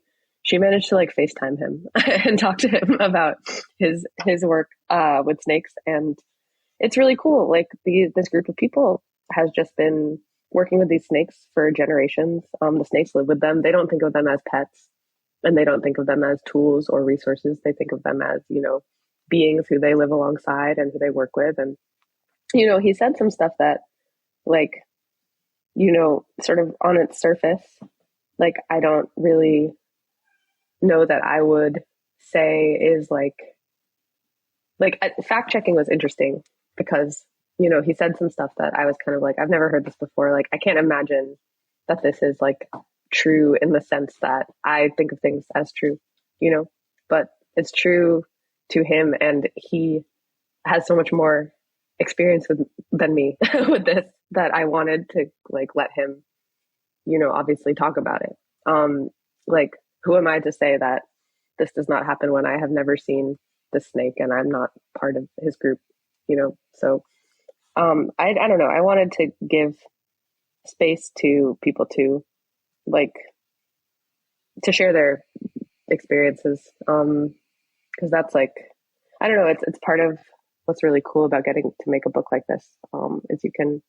managed to like FaceTime him and talk to him about his work with snakes. And it's really cool. Like this group of people has just been working with these snakes for generations. The snakes live with them. They don't think of them as pets, and they don't think of them as tools or resources. They think of them as, beings who they live alongside and who they work with. And, he said some stuff that like, sort of on its surface, like, I don't really know that I would say is like fact checking was interesting because, he said some stuff that I was kind of like, I've never heard this before. Like, I can't imagine that this is like true in the sense that I think of things as true, but it's true to him. And he has so much more experience than me with this that I wanted to like, let him, obviously talk about it. Like, who am I to say that this does not happen when I have never seen the snake and I'm not part of his group, So, I don't know. I wanted to give space to people to like, to share their experiences. Cause that's like, I don't know, it's part of what's really cool about getting to make a book like this. Is you can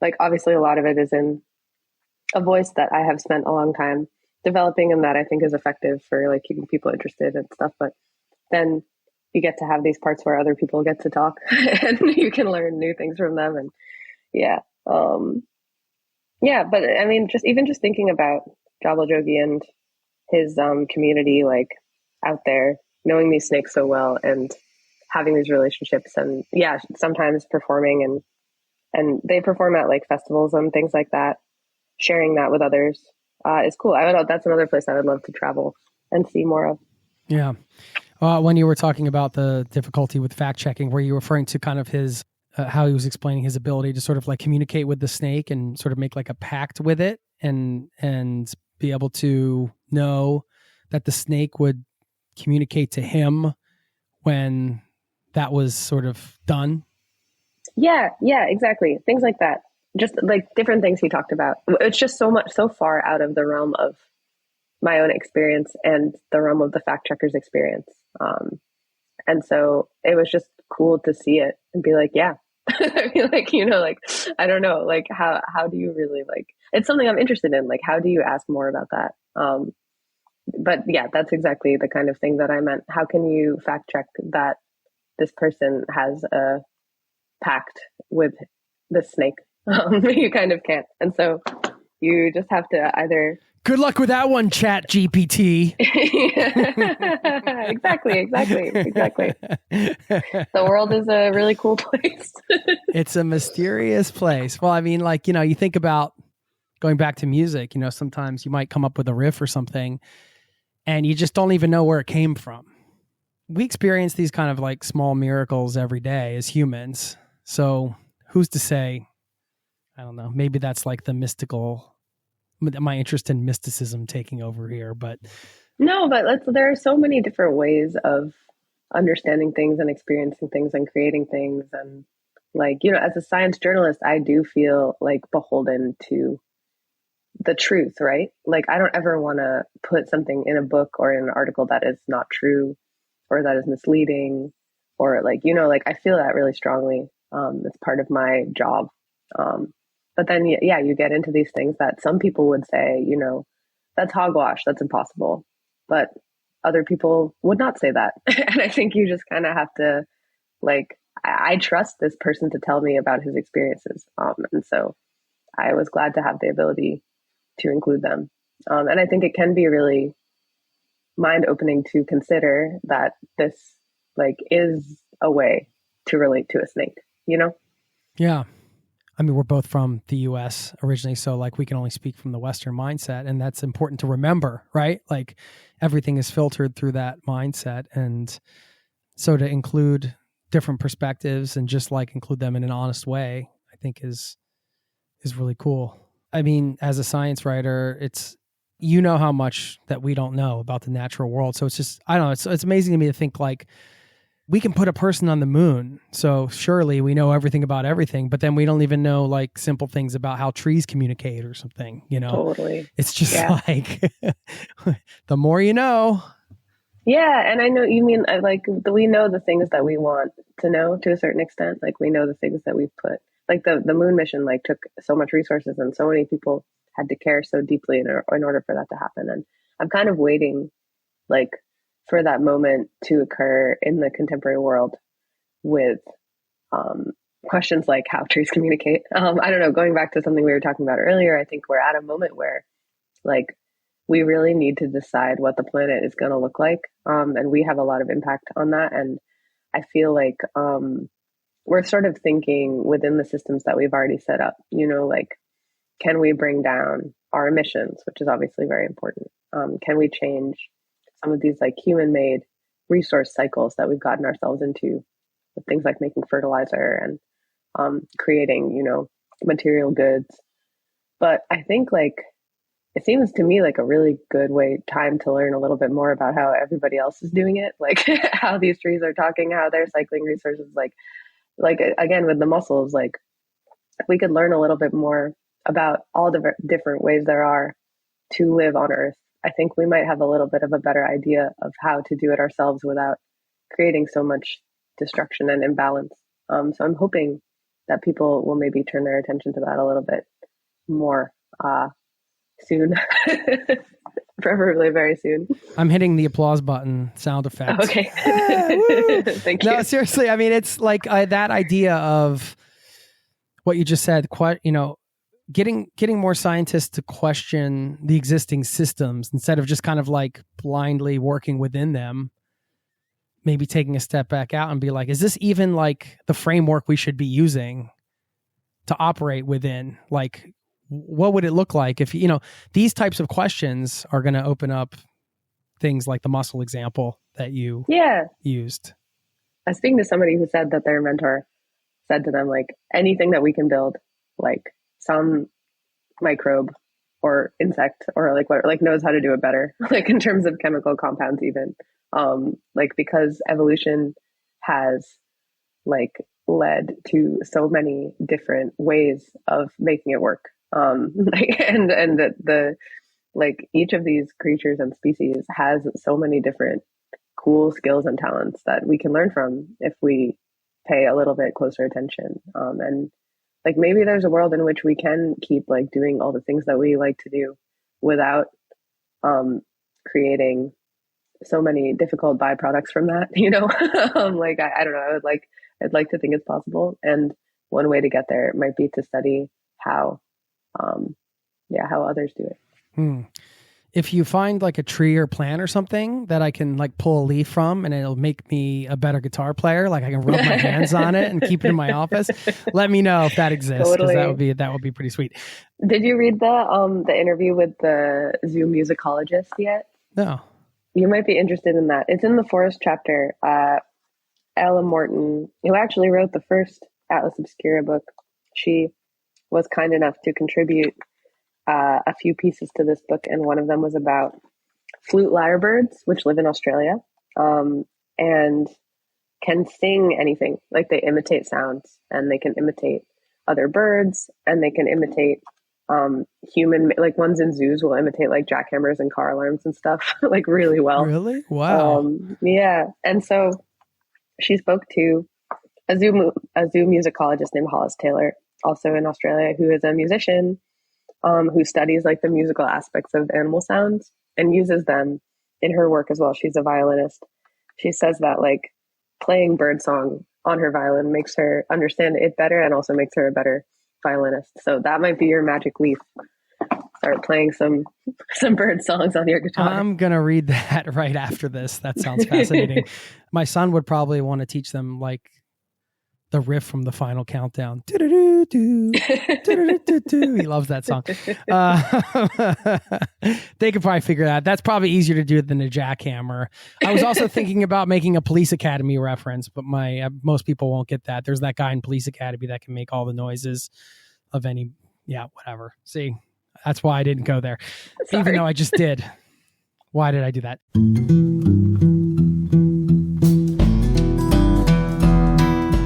like, obviously a lot of it is in a voice that I have spent a long time developing and that I think is effective for like keeping people interested and stuff. But then you get to have these parts where other people get to talk and you can learn new things from them. And yeah. Yeah, but I mean, just thinking about Jabal Jogi and his community, like out there, knowing these snakes so well and having these relationships, and yeah, sometimes performing and they perform at like festivals and things like that. Sharing that with others is cool. I don't know. That's another place I would love to travel and see more of. Yeah. When you were talking about the difficulty with fact checking, were you referring to kind of his how he was explaining his ability to sort of like communicate with the snake and sort of make like a pact with it and be able to know that the snake would communicate to him when that was sort of done? Yeah, exactly. Things like that. Just like different things he talked about. It's just so far out of the realm of my own experience and the realm of the fact checker's experience. And so it was just cool to see it and be like, yeah, I mean, like, like, I don't know, like how do you really like, it's something I'm interested in. Like, how do you ask more about that? But yeah, that's exactly the kind of thing that I meant. How can you fact check that this person has a pact with the snake? You kind of can't. And so, You just have to either. Good luck with that one, Chat GPT. Exactly. The world is a really cool place. It's a mysterious place. Well, I mean, like, you think about going back to music, sometimes you might come up with a riff or something and you just don't even know where it came from. We experience these kind of like small miracles every day as humans. So who's to say, I don't know, maybe that's like the mystical, my interest in mysticism taking over here, but no, but there are so many different ways of understanding things and experiencing things and creating things. And like, as a science journalist, I do feel like beholden to the truth, right? Like, I don't ever want to put something in a book or in an article that is not true or that is misleading or like, like I feel that really strongly. It's part of my job. But then, yeah, you get into these things that some people would say, that's hogwash, that's impossible. But other people would not say that. And I think you just kind of have to, like, I trust this person to tell me about his experiences. And so I was glad to have the ability to include them. And I think it can be really mind-opening to consider that this, like, is a way to relate to a snake, Yeah. I mean, we're both from the US originally, so like we can only speak from the Western mindset, and that's important to remember, right? Like everything is filtered through that mindset. And so to include different perspectives and just like include them in an honest way, I think is really cool. I mean, as a science writer, it's, how much that we don't know about the natural world. So it's just, I don't know, it's amazing to me to think like, we can put a person on the moon. So surely we know everything about everything, but then we don't even know like simple things about how trees communicate or something, Totally. It's just like, the more you know. Yeah. And I know you mean like we know the things that we want to know to a certain extent. Like we know the things that we've put, like the moon mission, like took so much resources and so many people had to care so deeply in order for that to happen. And I'm kind of waiting like for that moment to occur in the contemporary world with questions like how trees communicate. I don't know, going back to something we were talking about earlier, I think we're at a moment where like we really need to decide what the planet is going to look like. And we have a lot of impact on that. And I feel like we're sort of thinking within the systems that we've already set up, like, can we bring down our emissions, which is obviously very important? Can we change some of these like human-made resource cycles that we've gotten ourselves into with things like making fertilizer and creating, material goods. But I think like, it seems to me like a really good time to learn a little bit more about how everybody else is doing it. Like how these trees are talking, how they're cycling resources, like again, with the mussels, like we could learn a little bit more about all the different ways there are to live on Earth. I think we might have a little bit of a better idea of how to do it ourselves without creating so much destruction and imbalance. So I'm hoping that people will maybe turn their attention to that a little bit more soon, preferably very soon. I'm hitting the applause button sound effect. Okay. Thank you. No, seriously. I mean, it's like that idea of what you just said, getting more scientists to question the existing systems instead of just kind of like blindly working within them, maybe taking a step back out and be like, is this even like the framework we should be using to operate within? Like, what would it look like if, these types of questions are going to open up things like the mussel example that you used. I was speaking to somebody who said that their mentor said to them, like, anything that we can build, like some microbe or insect or like whatever, like knows how to do it better, like in terms of chemical compounds even, like because evolution has like led to so many different ways of making it work. And the like each of these creatures and species has so many different cool skills and talents that we can learn from if we pay a little bit closer attention. And like maybe there's a world in which we can keep like doing all the things that we like to do without creating so many difficult byproducts from that, like I don't know, I'd like to think it's possible. And one way to get there might be to study how yeah, how others do it. If you find like a tree or plant or something that I can like pull a leaf from and it'll make me a better guitar player, like I can rub my hands on it and keep it in my office, let me know if that exists. Totally. That would be pretty sweet. Did you read the interview with the zoo musicologist yet? No. You might be interested in that. It's in the forest chapter. Ella Morton, who actually wrote the first Atlas Obscura book, she was kind enough to contribute a few pieces to this book, and one of them was about flute lyrebirds, which live in Australia, and can sing anything. Like they imitate sounds, and they can imitate other birds, and they can imitate human, like ones in zoos will imitate like jackhammers and car alarms and stuff like really well. Really? Wow. Yeah. And so she spoke to a zoo musicologist named Hollis Taylor, also in Australia, who is a musician, who studies like the musical aspects of animal sounds and uses them in her work as well. She's a violinist. She says that like playing birdsong on her violin makes her understand it better and also makes her a better violinist. So that might be your magic leaf. Start playing some bird songs on your guitar. I'm going to read that right after this. That sounds fascinating. My son would probably want to teach them like the riff from the Final Countdown. He loves that song. They could probably figure that. That's probably easier to do than a jackhammer. I was also thinking about making a Police Academy reference, but most people won't get that. There's that guy in Police Academy that can make all the noises of any, whatever. See, that's why I didn't go there. Sorry. Even though I just did. Why did I do that?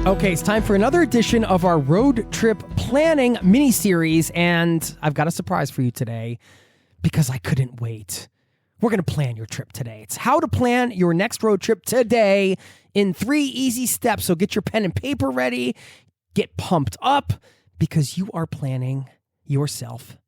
Okay, it's time for another edition of our road trip planning mini-series, and I've got a surprise for you today because I couldn't wait. We're going to plan your trip today. It's how to plan your next road trip today in 3 easy steps. So get your pen and paper ready, get pumped up, because you are planning yourself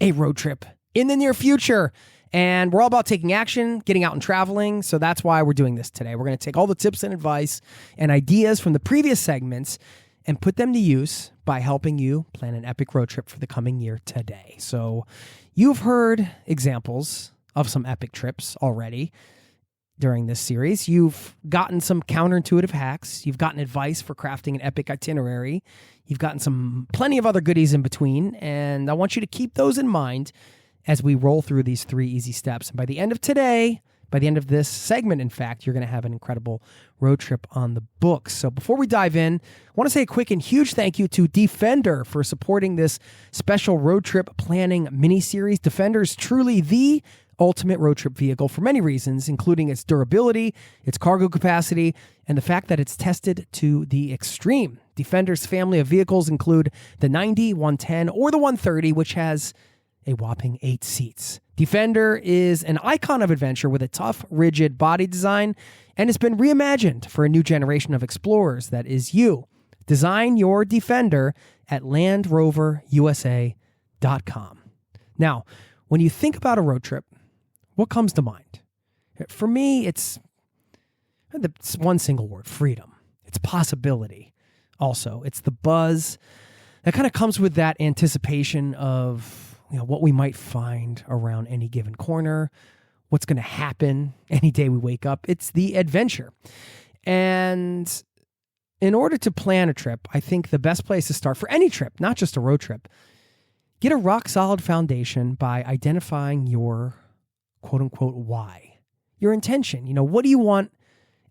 a road trip in the near future. And we're all about taking action, getting out and traveling. So that's why we're doing this today. We're going to take all the tips and advice and ideas from the previous segments and put them to use by helping you plan an epic road trip for the coming year today. So you've heard examples of some epic trips already during this series. You've gotten some counterintuitive hacks. You've gotten advice for crafting an epic itinerary. You've gotten plenty of other goodies in between. And I want you to keep those in mind as we roll through these 3 easy steps. And by the end of today, by the end of this segment, in fact, you're going to have an incredible road trip on the books. So before we dive in, I want to say a quick and huge thank you to Defender for supporting this special road trip planning mini-series. Defender is truly the ultimate road trip vehicle for many reasons, including its durability, its cargo capacity, and the fact that it's tested to the extreme. Defender's family of vehicles include the 90, 110, or the 130, which has a whopping 8 seats. Defender is an icon of adventure with a tough, rigid body design, and it's been reimagined for a new generation of explorers that is you. Design your Defender at LandRoverUSA.com. Now, when you think about a road trip, what comes to mind? For me, it's one single word: freedom. It's possibility. Also, it's the buzz that kind of comes with that anticipation of what we might find around any given corner, what's going to happen any day we wake up. It's the adventure. And in order to plan a trip, I think the best place to start for any trip, not just a road trip, get a rock solid foundation by identifying your quote unquote why, your intention. What do you want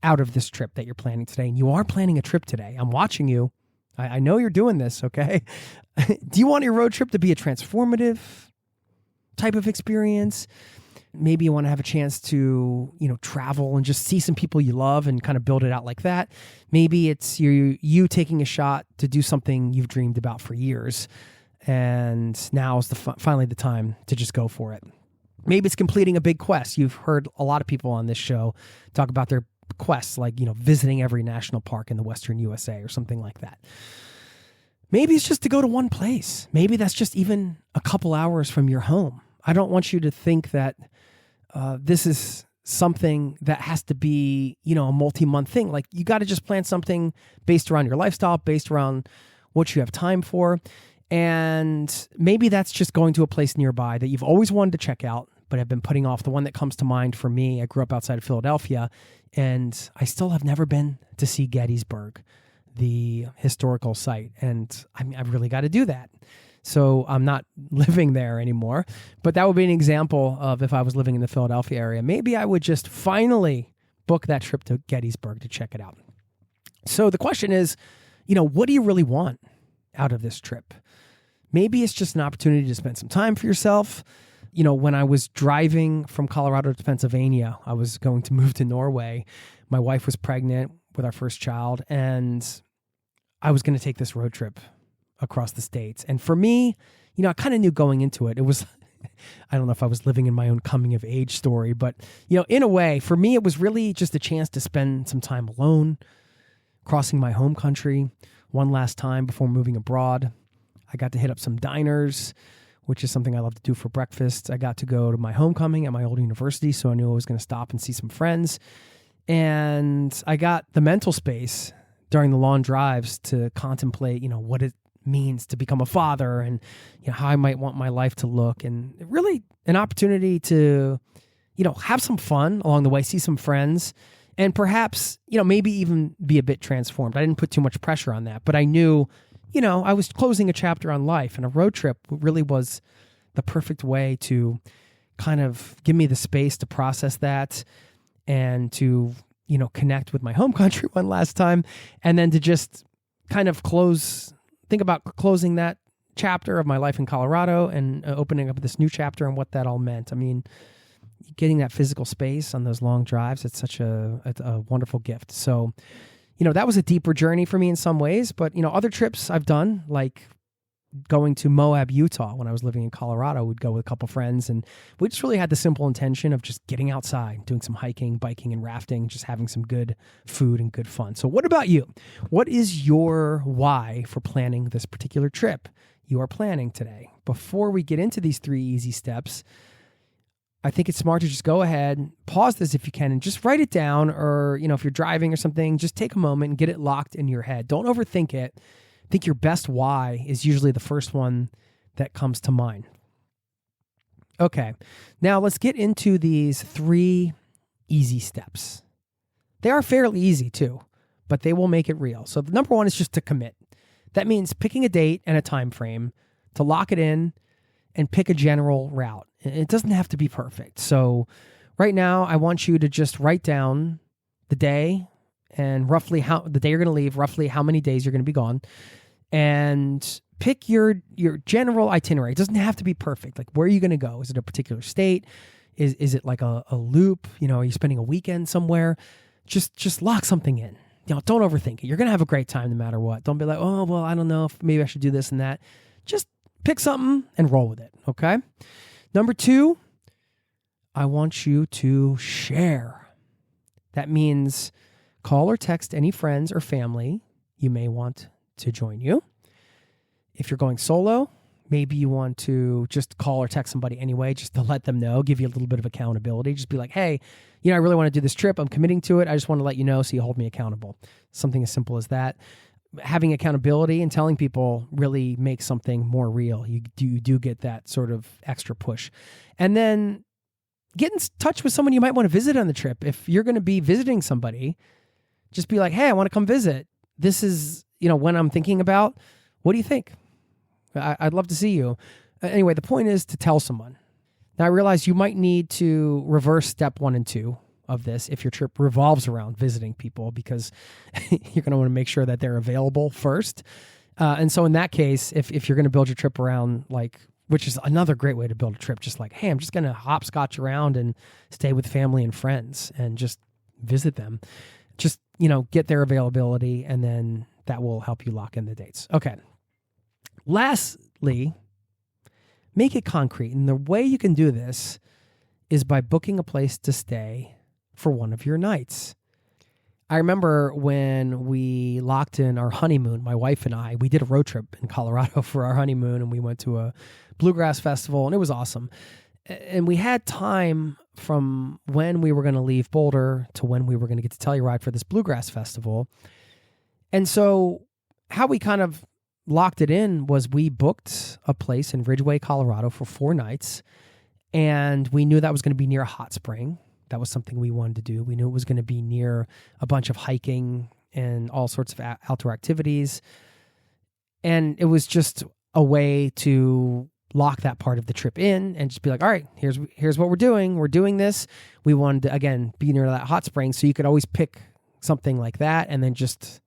out of this trip that you're planning today? And you are planning a trip today. I'm watching you. I know you're doing this, okay? Do you want your road trip to be a transformative type of experience? Maybe you want to have a chance to, travel and just see some people you love and kind of build it out like that. Maybe it's you taking a shot to do something you've dreamed about for years, and now is finally the time to just go for it. Maybe it's completing a big quest. You've heard a lot of people on this show talk about their quests, like, visiting every national park in the Western USA or something like that. Maybe it's just to go to one place. Maybe that's just even a couple hours from your home. I don't want you to think that this is something that has to be, a multi-month thing. Like, you got to just plan something based around your lifestyle, based around what you have time for. And maybe that's just going to a place nearby that you've always wanted to check out, but have been putting off. The one that comes to mind for me, I grew up outside of Philadelphia, and I still have never been to see Gettysburg, the historical site. And I've really got to do that. So I'm not living there anymore, but that would be an example of if I was living in the Philadelphia area, maybe I would just finally book that trip to Gettysburg to check it out. So the question is, what do you really want out of this trip? Maybe it's just an opportunity to spend some time for yourself. When I was driving from Colorado to Pennsylvania, I was going to move to Norway. My wife was pregnant with our first child, and I was going to take this road trip across the states. And for me, I kind of knew going into it. It was, I don't know if I was living in my own coming of age story, but, in a way, for me, it was really just a chance to spend some time alone, crossing my home country one last time before moving abroad. I got to hit up some diners, which is something I love to do for breakfast. I got to go to my homecoming at my old university, so I knew I was going to stop and see some friends. And I got the mental space during the long drives to contemplate, what it means to become a father and how I might want my life to look, and really an opportunity to, have some fun along the way, see some friends, and perhaps, maybe even be a bit transformed. I didn't put too much pressure on that, but I knew, I was closing a chapter on life, and a road trip really was the perfect way to kind of give me the space to process that and to, connect with my home country one last time, and then to just kind of think about closing that chapter of my life in Colorado and opening up this new chapter and what that all meant. I mean, getting that physical space on those long drives, it's such a wonderful gift. So, that was a deeper journey for me in some ways, but, other trips I've done, like going to Moab, Utah, when I was living in Colorado, we'd go with a couple friends, and we just really had the simple intention of just getting outside, doing some hiking, biking, and rafting, just having some good food and good fun. So what about you? What is your why for planning this particular trip you are planning today? Before we get into these 3 easy steps, I think it's smart to just go ahead, pause this if you can, and just write it down, or, if you're driving or something, just take a moment and get it locked in your head. Don't overthink it. I think your best why is usually the first one that comes to mind. Okay, now let's get into these 3 easy steps. They are fairly easy too, but they will make it real. So the number 1 is just to commit. That means picking a date and a time frame to lock it in and pick a general route. It doesn't have to be perfect. So right now, I want you to just write down the day and roughly the day you're going to leave, roughly how many days you're going to be gone, and pick your general itinerary. It doesn't have to be perfect. Like, where are you going to go? Is it a particular state? Is it like a loop? Are you spending a weekend somewhere? Just lock something in. Don't overthink it. You're going to have a great time no matter what. Don't be like, oh, well, I don't know if maybe I should do this and that. Just pick something and roll with it, okay? Number 2, I want you to share. That means call or text any friends or family you may want to join you. If you're going solo, maybe you want to just call or text somebody anyway, just to let them know, give you a little bit of accountability. Just be like, hey, I really want to do this trip. I'm committing to it. I just want to let you know so you hold me accountable. Something as simple as that. Having accountability and telling people really makes something more real. You do get that sort of extra push. And then get in touch with someone you might want to visit on the trip. If you're going to be visiting somebody, just be like, hey, I want to come visit. This is, when I'm thinking about, what do you think? I'd love to see you. Anyway, the point is to tell someone. Now, I realize you might need to reverse step 1 and 2 of this if your trip revolves around visiting people, because you're going to want to make sure that they're available first. And so in that case, if you're going to build your trip around, which is another great way to build a trip, just like, hey, I'm just going to hopscotch around and stay with family and friends and just visit them. Just, get their availability, and then that will help you lock in the dates. Okay. Lastly, make it concrete. And the way you can do this is by booking a place to stay for one of your nights. I remember when we locked in our honeymoon, my wife and I, we did a road trip in Colorado for our honeymoon, and we went to a bluegrass festival, and it was awesome. And we had time from when we were going to leave Boulder to when we were going to get to Telluride for this bluegrass festival. And so how we kind of locked it in was we booked a place in Ridgeway, Colorado for 4 nights. And we knew that was going to be near a hot spring. That was something we wanted to do. We knew it was going to be near a bunch of hiking and all sorts of outdoor activities. And it was just a way to lock that part of the trip in and just be like, all right, here's what we're doing. We're doing this. We wanted to, again, be near that hot spring. So you could always pick something like that and then just,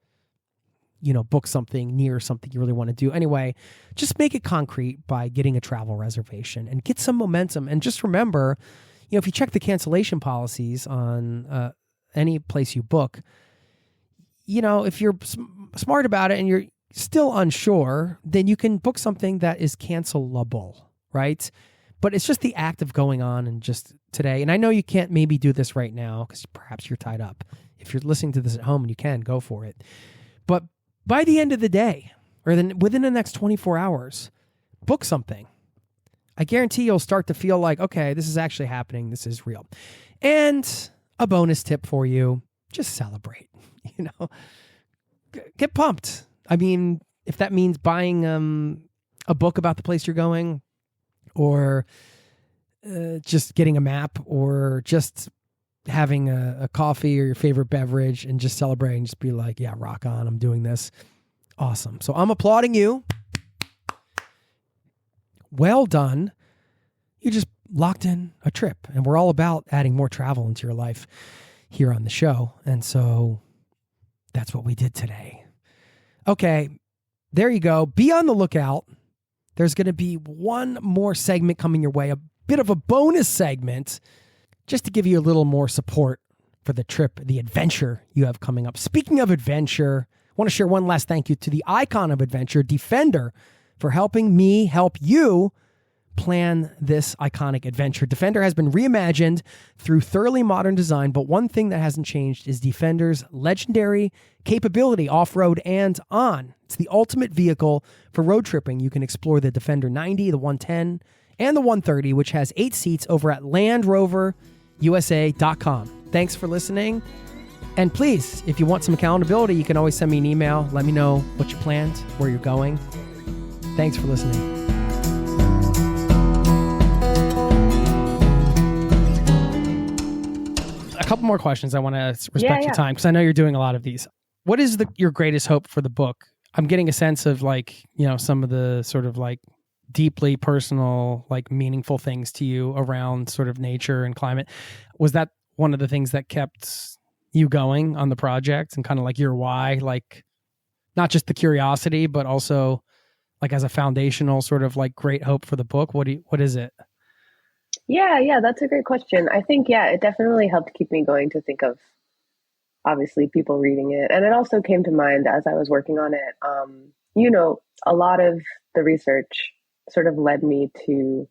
book something near something you really want to do. Anyway, just make it concrete by getting a travel reservation and get some momentum. And just remember, if you check the cancellation policies on any place you book, if you're smart about it and you're still unsure, then you can book something that is cancelable, right? But it's just the act of going on and just today. And I know you can't maybe do this right now because perhaps you're tied up. If you're listening to this at home and you can, go for it. But by the end of the day, or then within the next 24 hours, book something. I guarantee you'll start to feel like, okay, this is actually happening. This is real. And a bonus tip for you, just celebrate, get pumped. I mean, if that means buying a book about the place you're going, or just getting a map, or just having a coffee or your favorite beverage and just celebrate and just be like, yeah, rock on, I'm doing this. Awesome. So I'm applauding you. Well done. You just locked in a trip, and we're all about adding more travel into your life here on the show. And so that's what we did today. Okay, there you go. Be on the lookout. There's going to be one more segment coming your way, a bit of a bonus segment, just to give you a little more support for the trip, the adventure you have coming up. Speaking of adventure, I want to share one last thank you to the icon of adventure, Defender, for helping me help you plan this iconic adventure. Defender has been reimagined through thoroughly modern design, but one thing that hasn't changed is Defender's legendary capability off-road and on. It's the ultimate vehicle for road tripping. You can explore the Defender 90, the 110, and the 130, which has 8 seats over at LandRoverUSA.com. Thanks for listening. And please, if you want some accountability, you can always send me an email. Let me know what you planned, where you're going. Thanks for listening. A couple more questions. I want to respect your time because I know you're doing a lot of these. What is your greatest hope for the book? I'm getting a sense of some of the sort of deeply personal, meaningful things to you around sort of nature and climate. Was that one of the things that kept you going on the project and kind of your why, not just the curiosity, but also as a foundational sort of great hope for the book? What is it? Yeah, that's a great question. I think, it definitely helped keep me going to think of, obviously, people reading it. And it also came to mind as I was working on it. A lot of the research sort of led me to,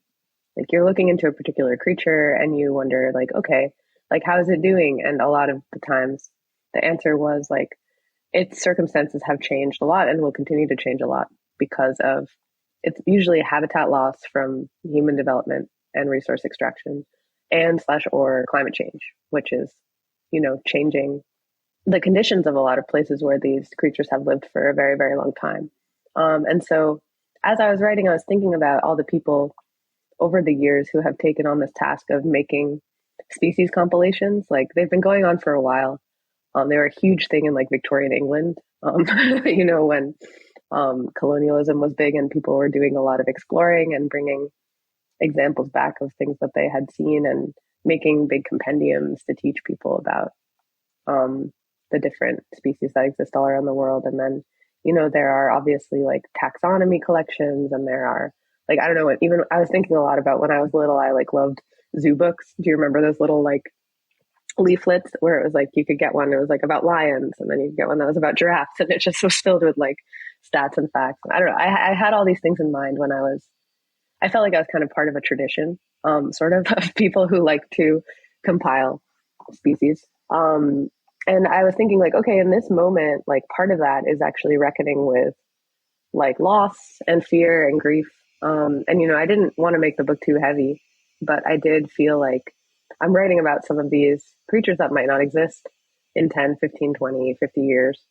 you're looking into a particular creature and you wonder, okay, how is it doing? And a lot of the times the answer was its circumstances have changed a lot and will continue to change a lot because of, it's usually habitat loss from human development and resource extraction and /or climate change, which is, changing the conditions of a lot of places where these creatures have lived for a very, very long time. And so as I was writing, I was thinking about all the people over the years who have taken on this task of making species compilations. They've been going on for a while. They were a huge thing in Victorian England, when colonialism was big and people were doing a lot of exploring and bringing examples back of things that they had seen and making big compendiums to teach people about the different species that exist all around the world. And then, there are obviously taxonomy collections, and there are I don't know what, even I was thinking a lot about when I was little, I loved zoo books. Do you remember those little leaflets where it was you could get one, it was about lions, and then you could get one that was about giraffes, and it just was filled with stats and facts. I don't know. I had all these things in mind when I felt like I was kind of part of a tradition, sort of people who like to compile species. And I was thinking okay, in this moment, part of that is actually reckoning with loss and fear and grief. And, I didn't want to make the book too heavy, but I did feel I'm writing about some of these creatures that might not exist in 10, 15, 20, 50 years.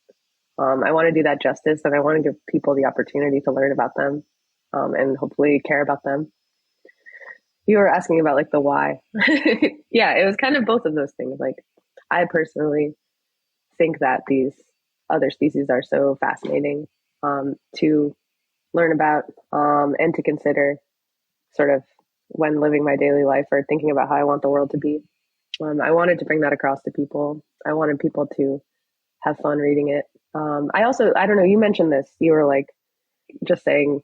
I want to do that justice, and I want to give people the opportunity to learn about them, and hopefully care about them. You were asking about like the why. Yeah, it was kind of both of those things. Like, I personally think that these other species are so fascinating to learn about and to consider sort of when living my daily life or thinking about how I want the world to be. I wanted to bring that across to people. I wanted people to have fun reading it. I don't know, you mentioned this. You were like just saying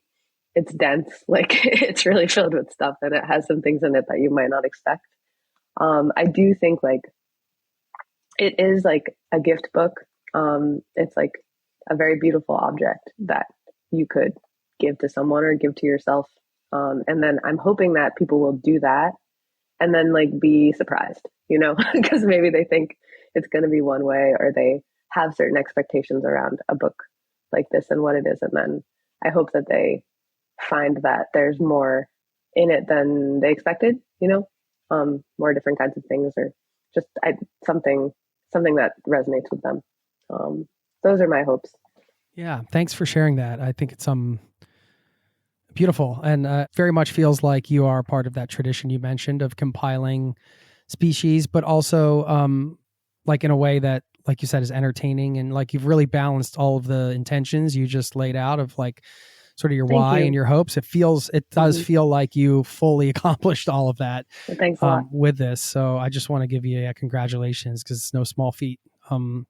it's dense, like it's really filled with stuff and it has some things in it that you might not expect. I do think like it is like a gift book. It's like a very beautiful object that you could give to someone or give to yourself. And then I'm hoping that people will do that and then like be surprised, because maybe they think it's going to be one way or they have certain expectations around a book like this and what it is. And then I hope that they find that there's more in it than they expected, more different kinds of things or just something that resonates with them. Those are my hopes. Yeah. Thanks for sharing that. I think it's beautiful and very much feels like you are part of that tradition you mentioned of compiling species, but also like in a way that, like you said, is entertaining and like you've really balanced all of the intentions you just laid out of like sort of your why and your hopes. It does feel like you fully accomplished all of that. Well, thanks a lot. With this. So I just want to give you congratulations because it's no small feat to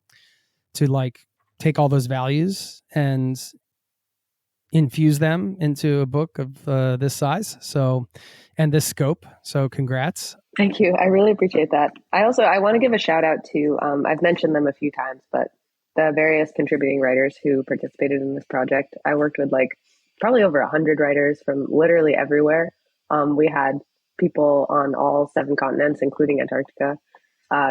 like take all those values and infuse them into a book of this size. So, and this scope. So congrats. Thank you. I really appreciate that. I want to give a shout out to, I've mentioned them a few times, but the various contributing writers who participated in this project. I worked with like probably over 100 writers from literally everywhere. We had people on all 7 continents, including Antarctica,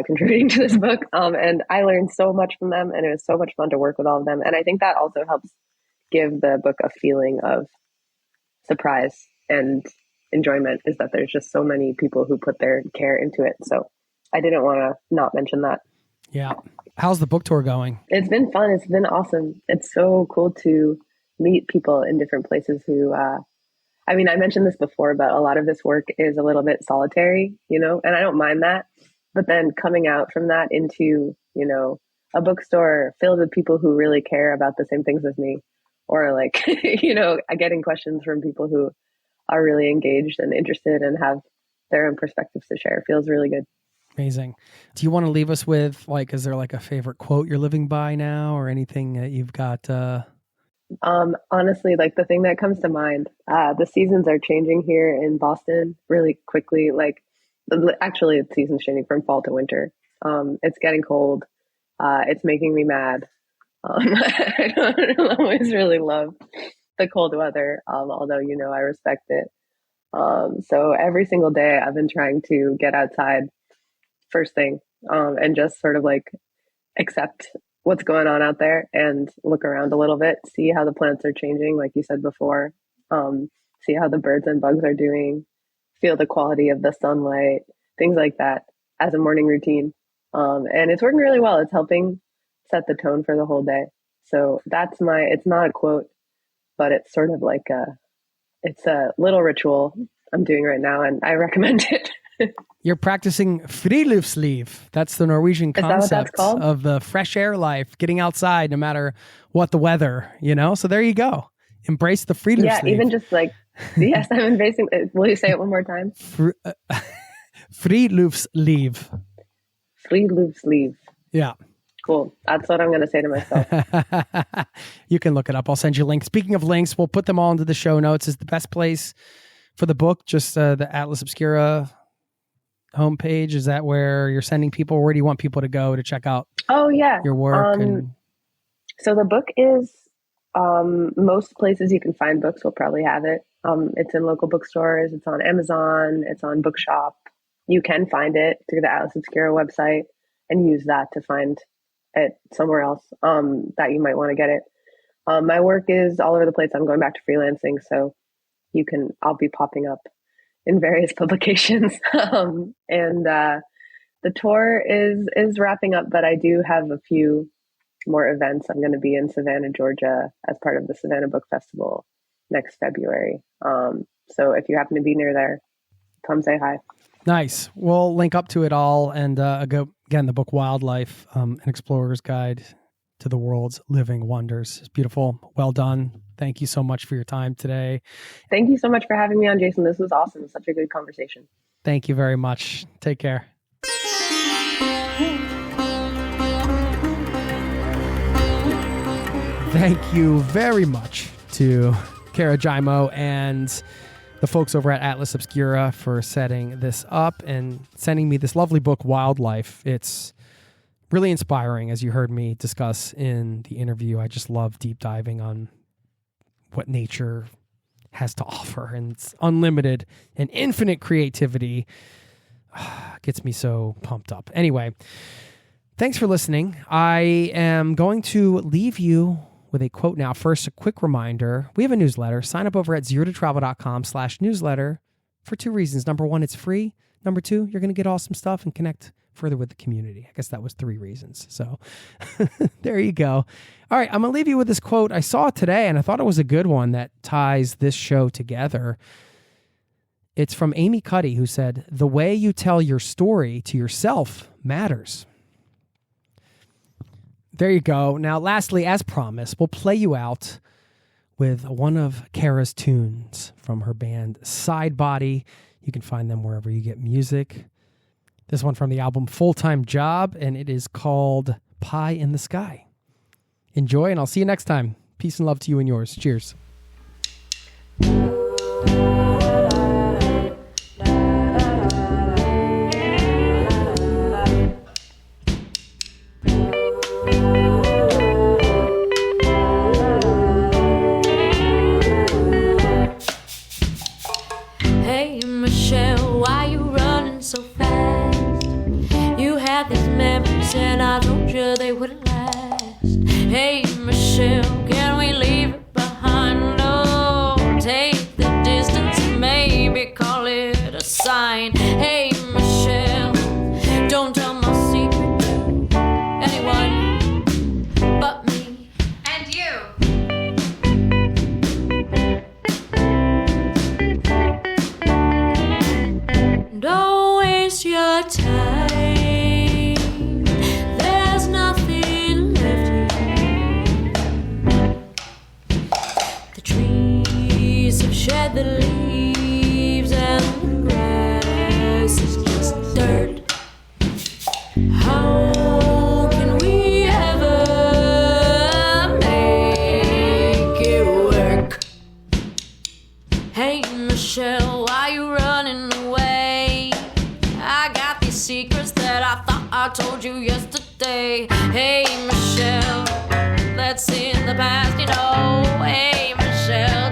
contributing to this book. And I learned so much from them and it was so much fun to work with all of them. And I think that also helps give the book a feeling of surprise and enjoyment, is that there's just so many people who put their care into it. So I didn't want to not mention that. Yeah. How's the book tour going? It's been fun. It's been awesome. It's so cool to meet people in different places who, I mentioned this before, but a lot of this work is a little bit solitary, and I don't mind that. But then coming out from that into, a bookstore filled with people who really care about the same things as me, or like, getting questions from people who are really engaged and interested and have their own perspectives to share feels really good. Amazing. Do you want to leave us with like, is there like a favorite quote you're living by now or anything that you've got? Honestly, like the thing that comes to mind, the seasons are changing here in Boston really quickly. Like actually it's seasons changing from fall to winter. It's getting cold. It's making me mad. I don't always really love the cold weather, although, I respect it. So every single day I've been trying to get outside first thing and just sort of like accept what's going on out there and look around a little bit, see how the plants are changing, like you said before, see how the birds and bugs are doing, feel the quality of the sunlight, things like that as a morning routine. And it's working really well. It's helping set the tone for the whole day. So it's not a quote, but it's sort of like it's a little ritual I'm doing right now, and I recommend it. You're practicing friluftsliv. That's the Norwegian concept of the fresh air life, getting outside no matter what the weather, So there you go. Embrace the friluftsliv. Yeah, even just like, yes, I'm embracing it. Will you say it one more time? Friluftsliv. Friluftsliv. Yeah. Cool. That's what I'm going to say to myself. You can look it up. I'll send you links. Speaking of links, we'll put them all into the show notes. Is the best place for the book just the Atlas Obscura homepage? Is that where you're sending people? Where do you want people to go to check out your work? So the book is most places you can find books will probably have it. It's in local bookstores. It's on Amazon. It's on Bookshop. You can find it through the Atlas Obscura website and use that to find it somewhere else that you might want to get it. My work is all over the place. I'm going back to freelancing, so I'll be popping up in various publications. And the tour is wrapping up, but I do have a few more events. I'm going to be in Savannah, Georgia as part of the Savannah Book Festival next February. So if you happen to be near there, come say hi. Nice. We'll link up to it all and go again, the book Wildlife, An Explorer's Guide to the World's Living Wonders. It's beautiful. Well done. Thank you so much for your time today. Thank you so much for having me on, Jason. This was awesome. Such a good conversation. Thank you very much. Take care. Thank you very much to Cara Giaimo and the folks over at Atlas Obscura for setting this up and sending me this lovely book, Wildlife. It's really inspiring, as you heard me discuss in the interview. I just love deep diving on what nature has to offer, and it's unlimited and infinite creativity. Gets me so pumped up. Anyway, thanks for listening. I am going to leave you with a quote now. First, a quick reminder. We have a newsletter. Sign up over at zerototravel.com/newsletter for 2 reasons. Number 1, it's free. Number 2, you're going to get awesome stuff and connect further with the community. I guess that was 3 reasons. So there you go. All right, I'm going to leave you with this quote. I saw it today, and I thought it was a good one that ties this show together. It's from Amy Cuddy, who said, "The way you tell your story to yourself matters." There you go. Now, lastly, as promised, we'll play you out with one of Cara's tunes from her band Sidebody. You can find them wherever you get music. This one from the album Full-Time Job, and it is called Pie in the Sky. Enjoy, and I'll see you next time. Peace and love to you and yours. Cheers. Hey Michelle, why you running so fast? You had these memories and I told you they wouldn't last. Hey Michelle, can we leave it behind? No, take the distance and maybe call it a sign. Hey Michelle, don't tell my secret to anyone but me and you. Don't waste your time. There's nothing left here. The trees have shed the leaves and the grass is just dirt. How can we ever make it work? Hey Michelle, why you running away? I got these secrets that I thought I told you yesterday. Hey Michelle, that's in the past, you know. Hey Michelle,